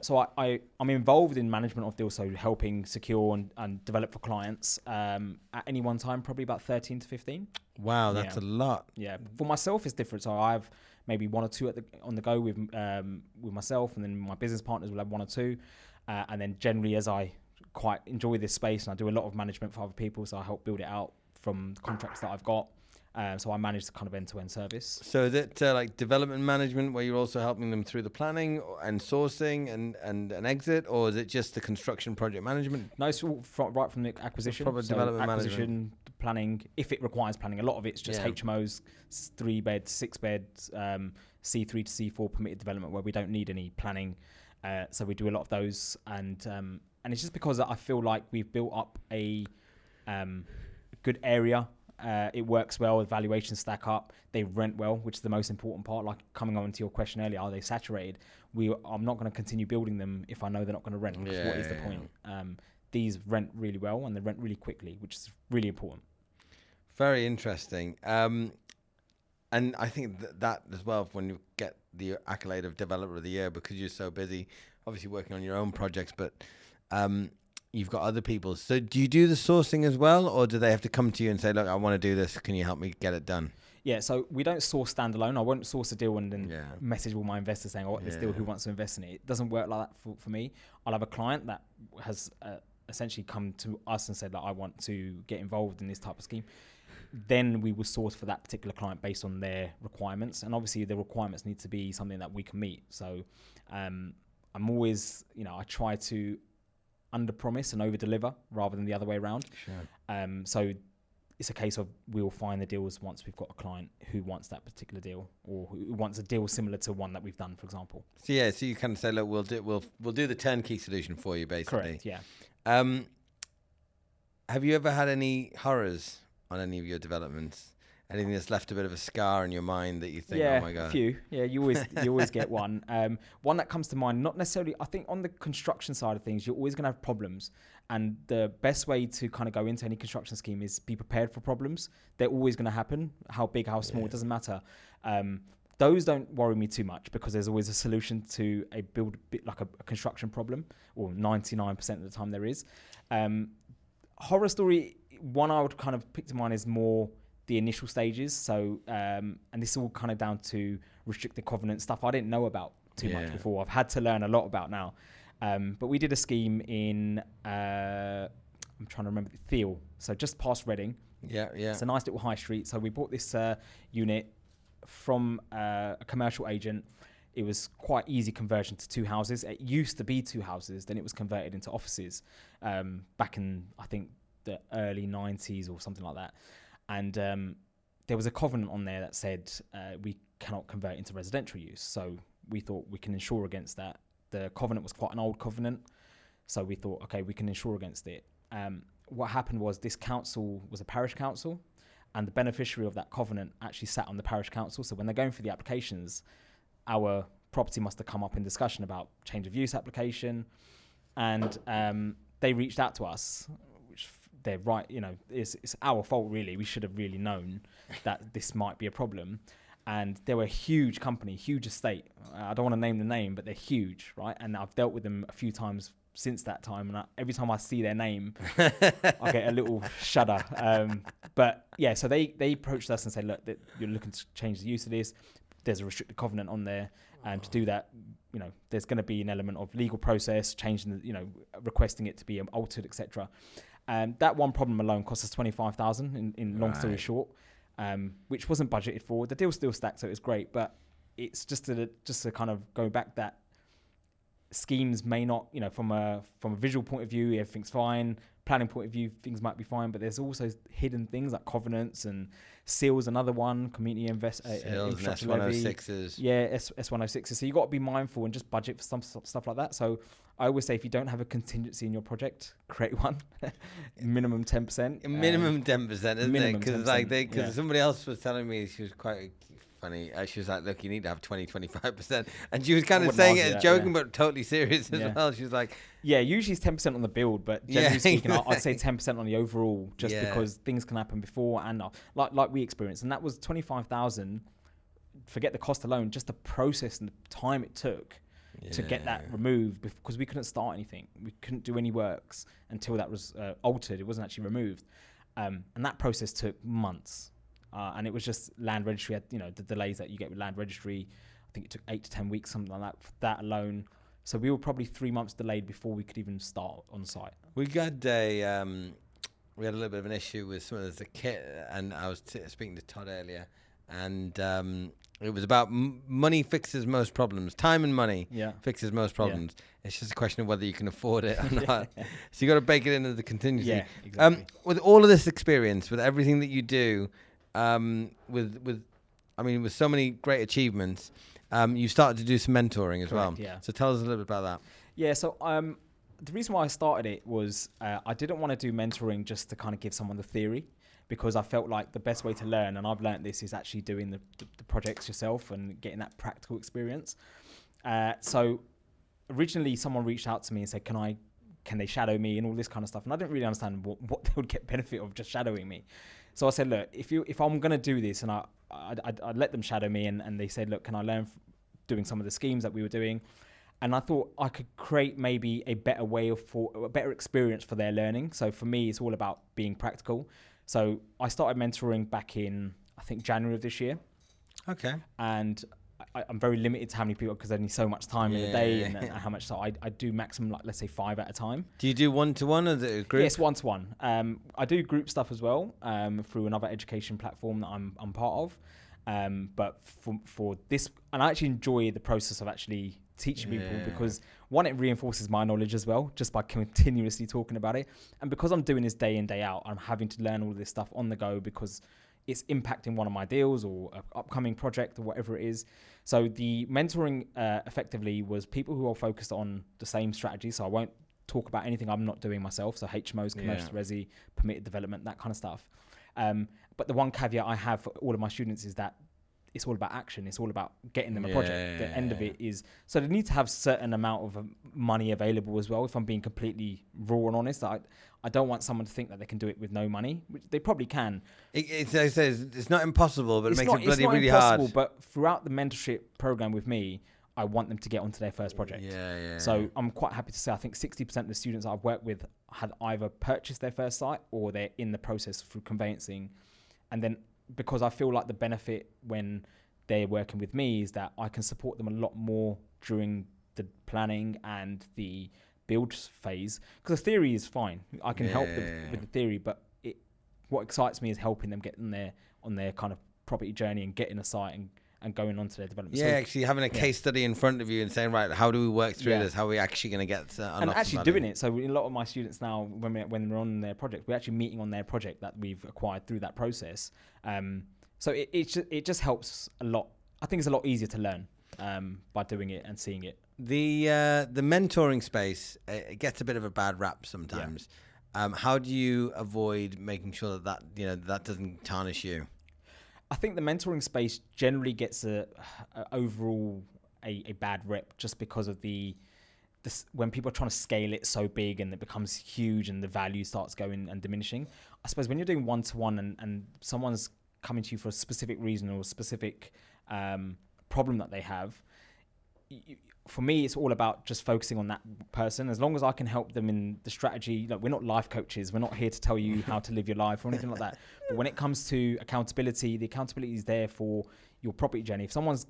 So I'm involved in management of deals, so helping secure and develop for clients. At any one time, probably about 13 to 15. Wow, that's a lot. Yeah, for myself, it's different. So I have maybe 1 or 2 on the go with myself, and then my business partners will have 1 or 2. And then generally, as I quite enjoy this space, and I do a lot of management for other people, so I help build it out from the contracts that I've got. So I manage the kind of end-to-end service. So is it like development management where you're also helping them through the planning and sourcing and an exit, or is it just the construction project management? No, it's all right from the acquisition. Proper development acquisition, management. Planning, if it requires planning. A lot of it's just HMOs, 3 beds, 6 beds, C3 to C4 permitted development where we don't need any planning. So we do a lot of those, and it's just because I feel like we've built up a good area. It works well, the valuations stack up, they rent well, which is the most important part. Like coming on to your question earlier, are they saturated? I'm not going to continue building them if I know they're not going to rent, because what is the point? These rent really well and they rent really quickly, which is really important. Very interesting. And I think that as well, when you get the accolade of Developer of the Year, because you're so busy, obviously working on your own projects, but you've got other people. So do you do the sourcing as well, or do they have to come to you and say, look, I want to do this, can you help me get it done? Yeah, so we don't source standalone. I won't source a deal and then message all my investors saying, oh, this deal, who wants to invest in it? It doesn't work like that for me. I'll have a client that has essentially come to us and said, like, I want to get involved in this type of scheme. Then we will source for that particular client based on their requirements. And obviously the requirements need to be something that we can meet. So I'm always, I try to under promise and over deliver rather than the other way around. Sure. So it's a case of we'll find the deals once we've got a client who wants that particular deal or who wants a deal similar to one that we've done, for example. So so you kind of say, look, we'll do the turnkey solution for you, basically. Correct. Yeah. Have you ever had any horrors on any of your developments? Anything that's left a bit of a scar in your mind that you think, oh my God? A few. Yeah, you always get one. One that comes to mind, not necessarily, I think on the construction side of things, you're always going to have problems. And the best way to kind of go into any construction scheme is be prepared for problems. They're always going to happen. How big, how small, it doesn't matter. Those don't worry me too much because there's always a solution to a construction problem, or 99% of the time there is. Horror story, one I would kind of pick to mind is more the initial stages. So, and this is all kind of down to restricted covenant stuff I didn't know about too much before. I've had to learn a lot about now. But we did a scheme in, I'm trying to remember, Thiel. So just past Reading. Yeah. It's a nice little high street. So we bought this unit from a commercial agent. It was quite easy conversion to 2 houses. It used to be 2 houses. Then it was converted into offices back in, I think, the early 90s or something like that. And there was a covenant on there that said we cannot convert into residential use. So we thought we can insure against that. The covenant was quite an old covenant. So we thought, okay, we can insure against it. What happened was this council was a parish council, and the beneficiary of that covenant actually sat on the parish council. So when they're going through the applications, our property must have come up in discussion about change of use application. and they reached out to us, which they're right, it's our fault really. We should have really known that this might be a problem. And they were a huge company, huge estate. I don't want to name the name, but they're huge, right? And I've dealt with them a few times since that time, and every time I see their name, I get a little shudder. But yeah, so they approached us and said, look, you're looking to change the use of this. There's a restricted covenant on there, and to do that, there's going to be an element of legal process, changing, requesting it to be altered, etc. That one problem alone cost us $25,000. In long story short. Which wasn't budgeted for. The deal still stacked, so it was great. But it's just to kind of go back that schemes may not, from a visual point of view, everything's fine. Planning point of view, things might be fine, but there's also hidden things like covenants and seals. Another one, community infrastructure levy. S106s. Yeah, S106s. So you got to be mindful and just budget for some stuff like that. So I always say, if you don't have a contingency in your project, create one. Minimum 10%. Minimum 10%, isn't it? Because somebody else was telling me, she was quite funny. She was like, look, you need to have 25%. And she was kind of saying it as joking, but totally serious as well. She was like... Yeah, usually it's 10% on the build, but generally speaking, I'd say 10% on the overall, just because things can happen before and like we experienced. And that was $25,000. Forget the cost alone, just the process and the time it took to get that removed, because we couldn't start anything. We couldn't do any works until that was altered. It wasn't actually removed. And that process took months. And it was just land registry, the delays that you get with land registry. I think it took 8 to 10 weeks, something like that, for that alone. So we were probably 3 months delayed before we could even start on site. We had a little bit of an issue with some of the kit, and I was speaking to Todd earlier, and it was about money fixes most problems. Time and money fixes most problems. It's just a question of whether you can afford it or not. So you got to bake it into the contingency. Yeah, exactly. With all of this experience, with everything that you do, with so many great achievements, you started to do some mentoring as well. Yeah. So tell us a little bit about that. Yeah. So the reason why I started it was I didn't want to do mentoring just to kind of give someone the theory, because I felt like the best way to learn, and I've learned this, is actually doing the projects yourself and getting that practical experience. So originally someone reached out to me and said, can they shadow me and all this kind of stuff? And I didn't really understand what they would get benefit of just shadowing me. So I said, look, if I'm going to do this, and I'd let them shadow me, and they said, look, can I learn doing some of the schemes that we were doing? And I thought I could create maybe a better way a better experience for their learning. So for me, it's all about being practical. So I started mentoring back in, I think, January of this year. Okay. And I'm very limited to how many people, because there's only so much time in the day and how much. So I do maximum, like, let's say 5 at a time. Do you do one-to-one or the group? Yes, one-to-one. I do group stuff as well through another education platform that I'm part of. But for this, and I actually enjoy the process of actually teaching people, because one, it reinforces my knowledge as well, just by continuously talking about it. And because I'm doing this day in, day out, I'm having to learn all this stuff on the go, because it's impacting one of my deals or an upcoming project or whatever it is. So the mentoring effectively was people who are focused on the same strategy. So I won't talk about anything I'm not doing myself. So HMOs, commercial resi, permitted development, that kind of stuff. But the one caveat I have for all of my students is that it's all about action. It's all about getting them a project. The end of it is, so they need to have certain amount of money available as well. If I'm being completely raw and honest, I don't want someone to think that they can do it with no money, which they probably can. It's not impossible, but it makes it bloody really hard. But throughout the mentorship program with me, I want them to get onto their first project. So I'm quite happy to say, I think 60% of the students I've worked with had either purchased their first site or they're in the process through conveyancing. And then, because I feel like the benefit when they're working with me is that I can support them a lot more during the planning and the build phase, because the theory is fine. I can help them with the theory, but what excites me is helping them get on their kind of property journey and getting a site and going on to their development. Yeah, so, actually having a case study in front of you and saying, right, how do we work through this? How are we actually going to get and actually doing it. So a lot of my students now, when we're on their project, we're actually meeting on their project that we've acquired through that process. So it just helps a lot. I think it's a lot easier to learn by doing it and seeing it. The mentoring space, it gets a bit of a bad rap sometimes. How do you avoid making sure that doesn't tarnish you? I think the mentoring space generally gets overall a bad rep, just because of the when people are trying to scale it so big and it becomes huge and the value starts going and diminishing. I suppose when you're doing one-to-one and someone's coming to you for a specific reason or a specific problem that they have, for me, it's all about just focusing on that person. As long as I can help them in the strategy, like, we're not life coaches. We're not here to tell you how to live your life or anything like that. But when it comes to accountability, the accountability is there for your property journey. If someone's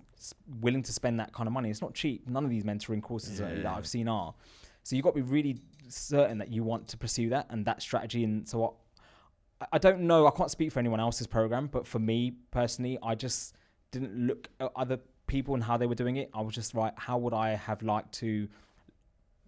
willing to spend that kind of money, it's not cheap. None of these mentoring courses that I've seen are. So you've got to be really certain that you want to pursue that and that strategy. And so I don't know, I can't speak for anyone else's program, but for me personally, I just didn't look at other people and how they were doing it. I was just right, how would I have liked to,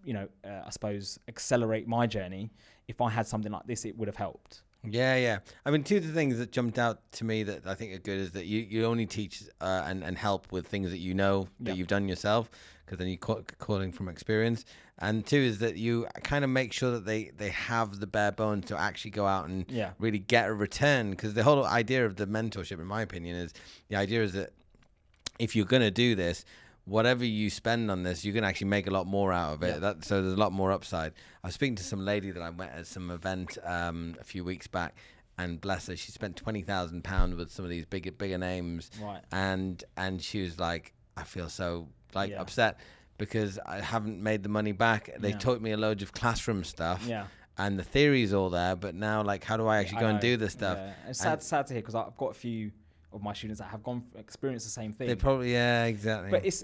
I suppose, accelerate my journey? If I had something like this, it would have helped. Yeah. I mean, two of the things that jumped out to me that I think are good is that you only teach and help with things that you know that you've done yourself, because then you're calling from experience. And two is that you kind of make sure that they have the bare bones to actually go out and really get a return. Because the whole idea of the mentorship, in my opinion, is the idea is that if you're going to do this, whatever you spend on this, you can actually make a lot more out of it. So there's a lot more upside. I was speaking to some lady that I met at some event a few weeks back, and bless her, she spent £20,000 with some of these bigger names. Right. And she was like, I feel so upset because I haven't made the money back. They taught me a load of classroom stuff. Yeah. And the theory's all there, but now, like, how do I actually go and do this stuff? Yeah. It's sad to hear, because I've got a few of my students that have experienced the same thing. They probably, exactly. But it's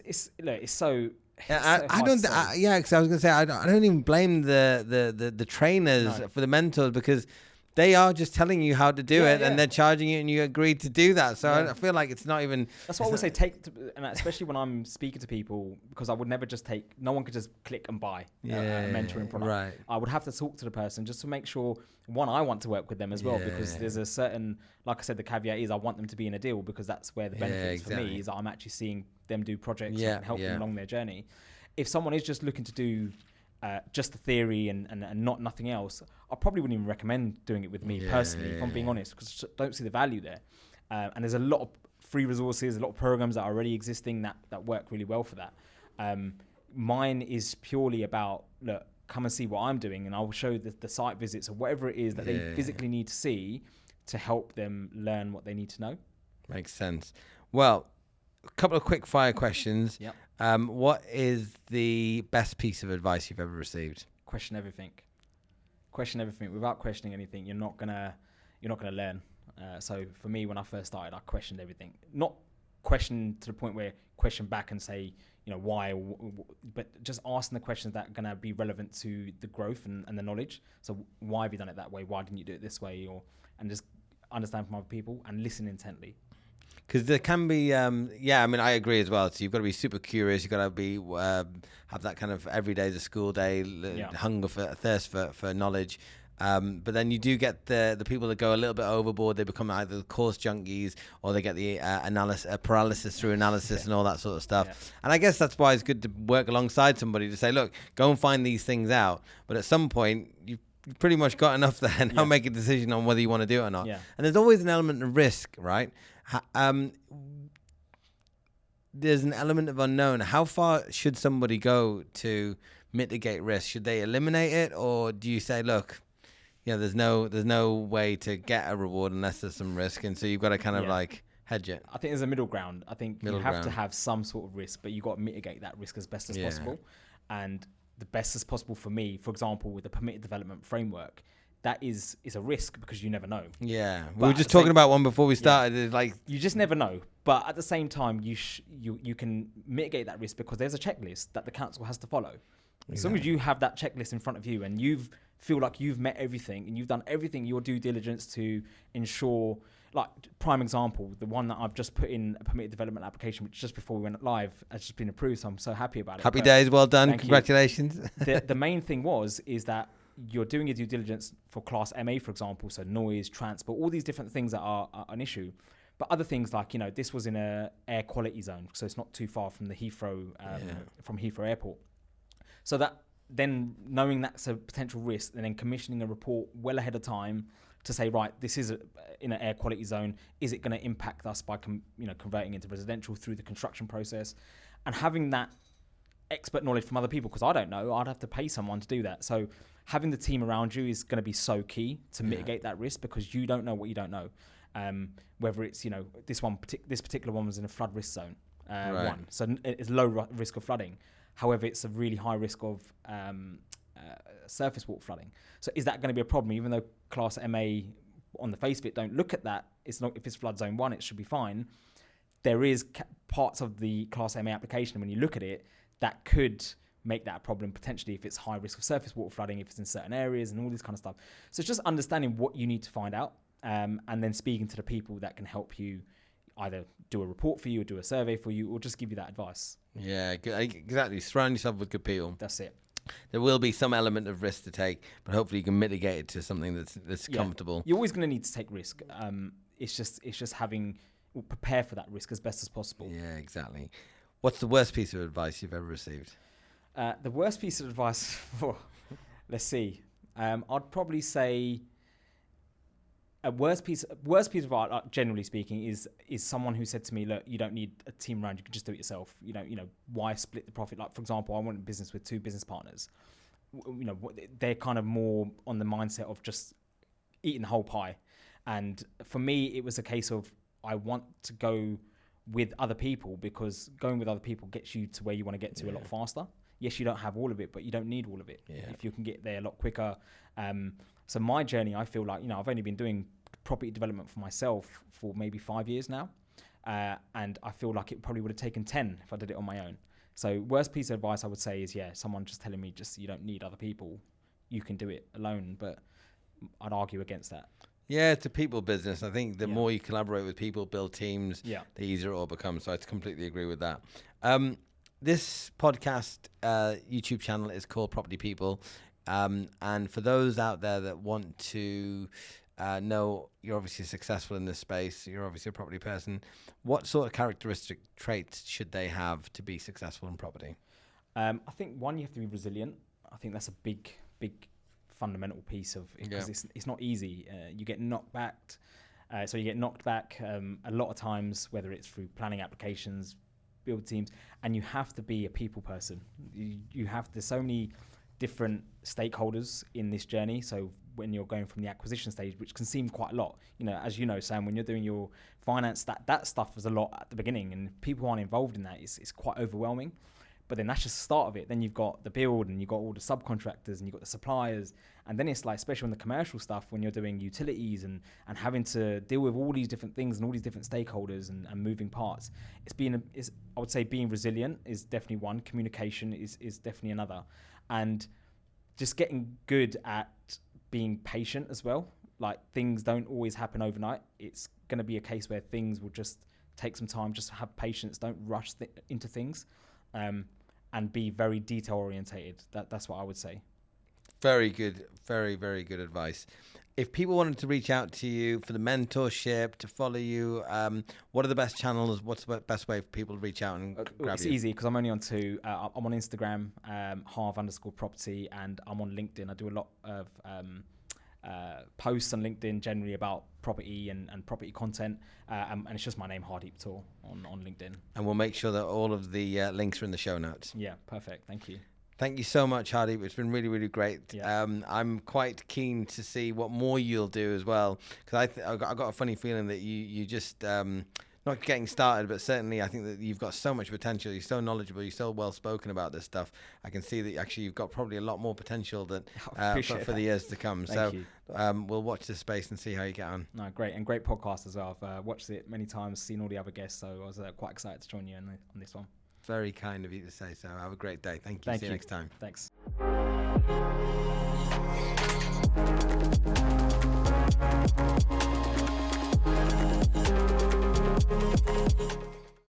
so. I don't. Because I was gonna say I don't even blame the trainers for the mentors, because they are just telling you how to do it, and they're charging you, and you agreed to do that. So I feel like it's not even. That's what I would say. And especially when I'm speaking to people, because I would never just take. No one could just click and buy a mentoring product. Right. I would have to talk to the person just to make sure. One, I want to work with them as well, because there's a certain, like I said, the caveat is I want them to be in a deal, because that's where the benefit is for me, is that I'm actually seeing them do projects and help them along their journey. If someone is just looking to do just the theory and not nothing else, I probably wouldn't even recommend doing it with me personally, if I'm being honest, because I don't see the value there. And there's a lot of free resources, a lot of programs that are already existing that work really well for that. Mine is purely about, look, come and see what I'm doing, and I will show the site visits or whatever it is that they physically need to see to help them learn what they need to know. Makes sense. Well, a couple of quick fire questions. Yep. What is the best piece of advice you've ever received? Question everything. Without questioning anything, you're not gonna learn. So for me, when I first started, I questioned everything. Not question to the point where question back and say, why, but just asking the questions that are going to be relevant to the growth and the knowledge. So why have you done it that way? Why didn't you do it this way? And just understand from other people and listen intently. Because there can be, I mean, I agree as well. So you've got to be super curious. You've got to be have that kind of every day is a school day, hunger for thirst for knowledge. But then you do get the people that go a little bit overboard. They become either course junkies, or they get the paralysis through analysis and all that sort of stuff. Yeah. And I guess that's why it's good to work alongside somebody to say, look, go and find these things out. But at some point, you've pretty much got enough there. Now make a decision on whether you want to do it or not. Yeah. And there's always an element of risk, right? There's an element of unknown. How far should somebody go to mitigate risk? Should they eliminate it, or do you say, look, there's no way to get a reward unless there's some risk, and so you've got to kind of like hedge it? I think there's a middle ground. I think you have to have some sort of risk, but you've got to mitigate that risk as best as possible. And the best as possible for me, for example, with the permitted development framework, that is a risk, because you never know. Yeah, we were just talking about one before we started. It's like you just never know. But at the same time, you can mitigate that risk, because there's a checklist that the council has to follow. As long as you have that checklist in front of you and you feel like you've met everything and you've done everything, your due diligence to ensure, like, prime example, the one that I've just put in a permitted development application, which just before we went live has just been approved. So I'm so happy about it. Happy days. Well done. Congratulations. The main thing is that you're doing your due diligence for class MA, for example. So noise, transport, all these different things that are an issue. But other things like, this was in a air quality zone. So it's not too far from the from Heathrow Airport. So that then knowing that's a potential risk, and then commissioning a report well ahead of time to say, right, this is in an air quality zone. Is it going to impact us by converting into residential through the construction process? And having that expert knowledge from other people, because I don't know. I'd have to pay someone to do that. So having the team around you is going to be so key to mitigate that risk, because you don't know what you don't know. Whether it's, this particular one was in a flood risk zone, one. So it's low risk of flooding. However, it's a really high risk of surface water flooding. So is that going to be a problem? Even though Class MA on the face of it don't look at that, it's not. If it's flood zone 1, it should be fine. There is parts of the Class MA application, when you look at it, that could make that a problem potentially if it's high risk of surface water flooding, if it's in certain areas and all this kind of stuff. So it's just understanding what you need to find out, and then speaking to the people that can help you either do a report for you or do a survey for you or just give you that advice. Yeah, exactly. Surround yourself with good people. That's it. There will be some element of risk to take, but hopefully you can mitigate it to something that's comfortable. You're always going to need to take risk. It's just having prepare for that risk as best as possible. Yeah, exactly. What's the worst piece of advice you've ever received? The worst piece of advice, let's see. I'd probably say a worst piece of advice, generally speaking, is someone who said to me, "Look, you don't need a team around. You can just do it yourself. Why split the profit?" Like, for example, I went in business with 2 business partners. They're kind of more on the mindset of just eating the whole pie. And for me, it was a case of I want to go with other people, because going with other people gets you to where you want to get to a lot faster. Yes, you don't have all of it, but you don't need all of it. If you can get there a lot quicker. So my journey, I feel like, I've only been doing property development for myself for maybe 5 years now. And I feel like it probably would have taken 10 if I did it on my own. So worst piece of advice I would say is, someone just telling me you don't need other people. You can do it alone, but I'd argue against that. Yeah, it's a people business. I think the more you collaborate with people, build teams, the easier it all becomes. So I completely agree with that. This podcast YouTube channel is called Property People. And for those out there that want to know you're obviously successful in this space, you're obviously a property person, what sort of characteristic traits should they have to be successful in property? I think one, you have to be resilient. I think that's a big fundamental piece of it, because it's not easy. You get knocked back. So you get knocked back a lot of times, whether it's through planning applications, build teams, and you have to be a people person. There's so many different stakeholders in this journey. So when you're going from the acquisition stage, which can seem quite a lot, as you know, Sam, when you're doing your finance, that stuff is a lot at the beginning, and people aren't involved in that. It's quite overwhelming. But then that's just the start of it. Then you've got the build, and you've got all the subcontractors, and you've got the suppliers. And then it's like, especially on the commercial stuff, when you're doing utilities and having to deal with all these different things and all these different stakeholders and moving parts. I would say being resilient is definitely one. Communication is definitely another. And just getting good at being patient as well. Like, things don't always happen overnight. It's going to be a case where things will just take some time. Just have patience. Don't rush into things. And be very detail orientated. That's what I would say. Very good. Very, very good advice. If people wanted to reach out to you for the mentorship, to follow you, what are the best channels? What's the best way for people to reach out and grab you? It's easy, because I'm only on 2. I'm on Instagram, _property, and I'm on LinkedIn. I do a lot of posts on LinkedIn generally about property and property content, and it's just my name, Hardeep Toor, on LinkedIn. And we'll make sure that all of the links are in the show notes. Yeah, perfect. Thank you. Thank you so much, Hardeep. It's been really, really great. Yeah. I'm quite keen to see what more you'll do as well, because I've got a funny feeling that you just not getting started, but certainly I think that you've got so much potential. You're so knowledgeable. You're so well spoken about this stuff. I can see that actually you've got probably a lot more potential that for the years to come. Thank you. We'll watch this space and see how you get on. No, great, and great podcast as well. I've watched it many times, seen all the other guests, so I was quite excited to join you on this one. Very kind of you to say so. Have a great day. Thank you. See you next time. Thanks.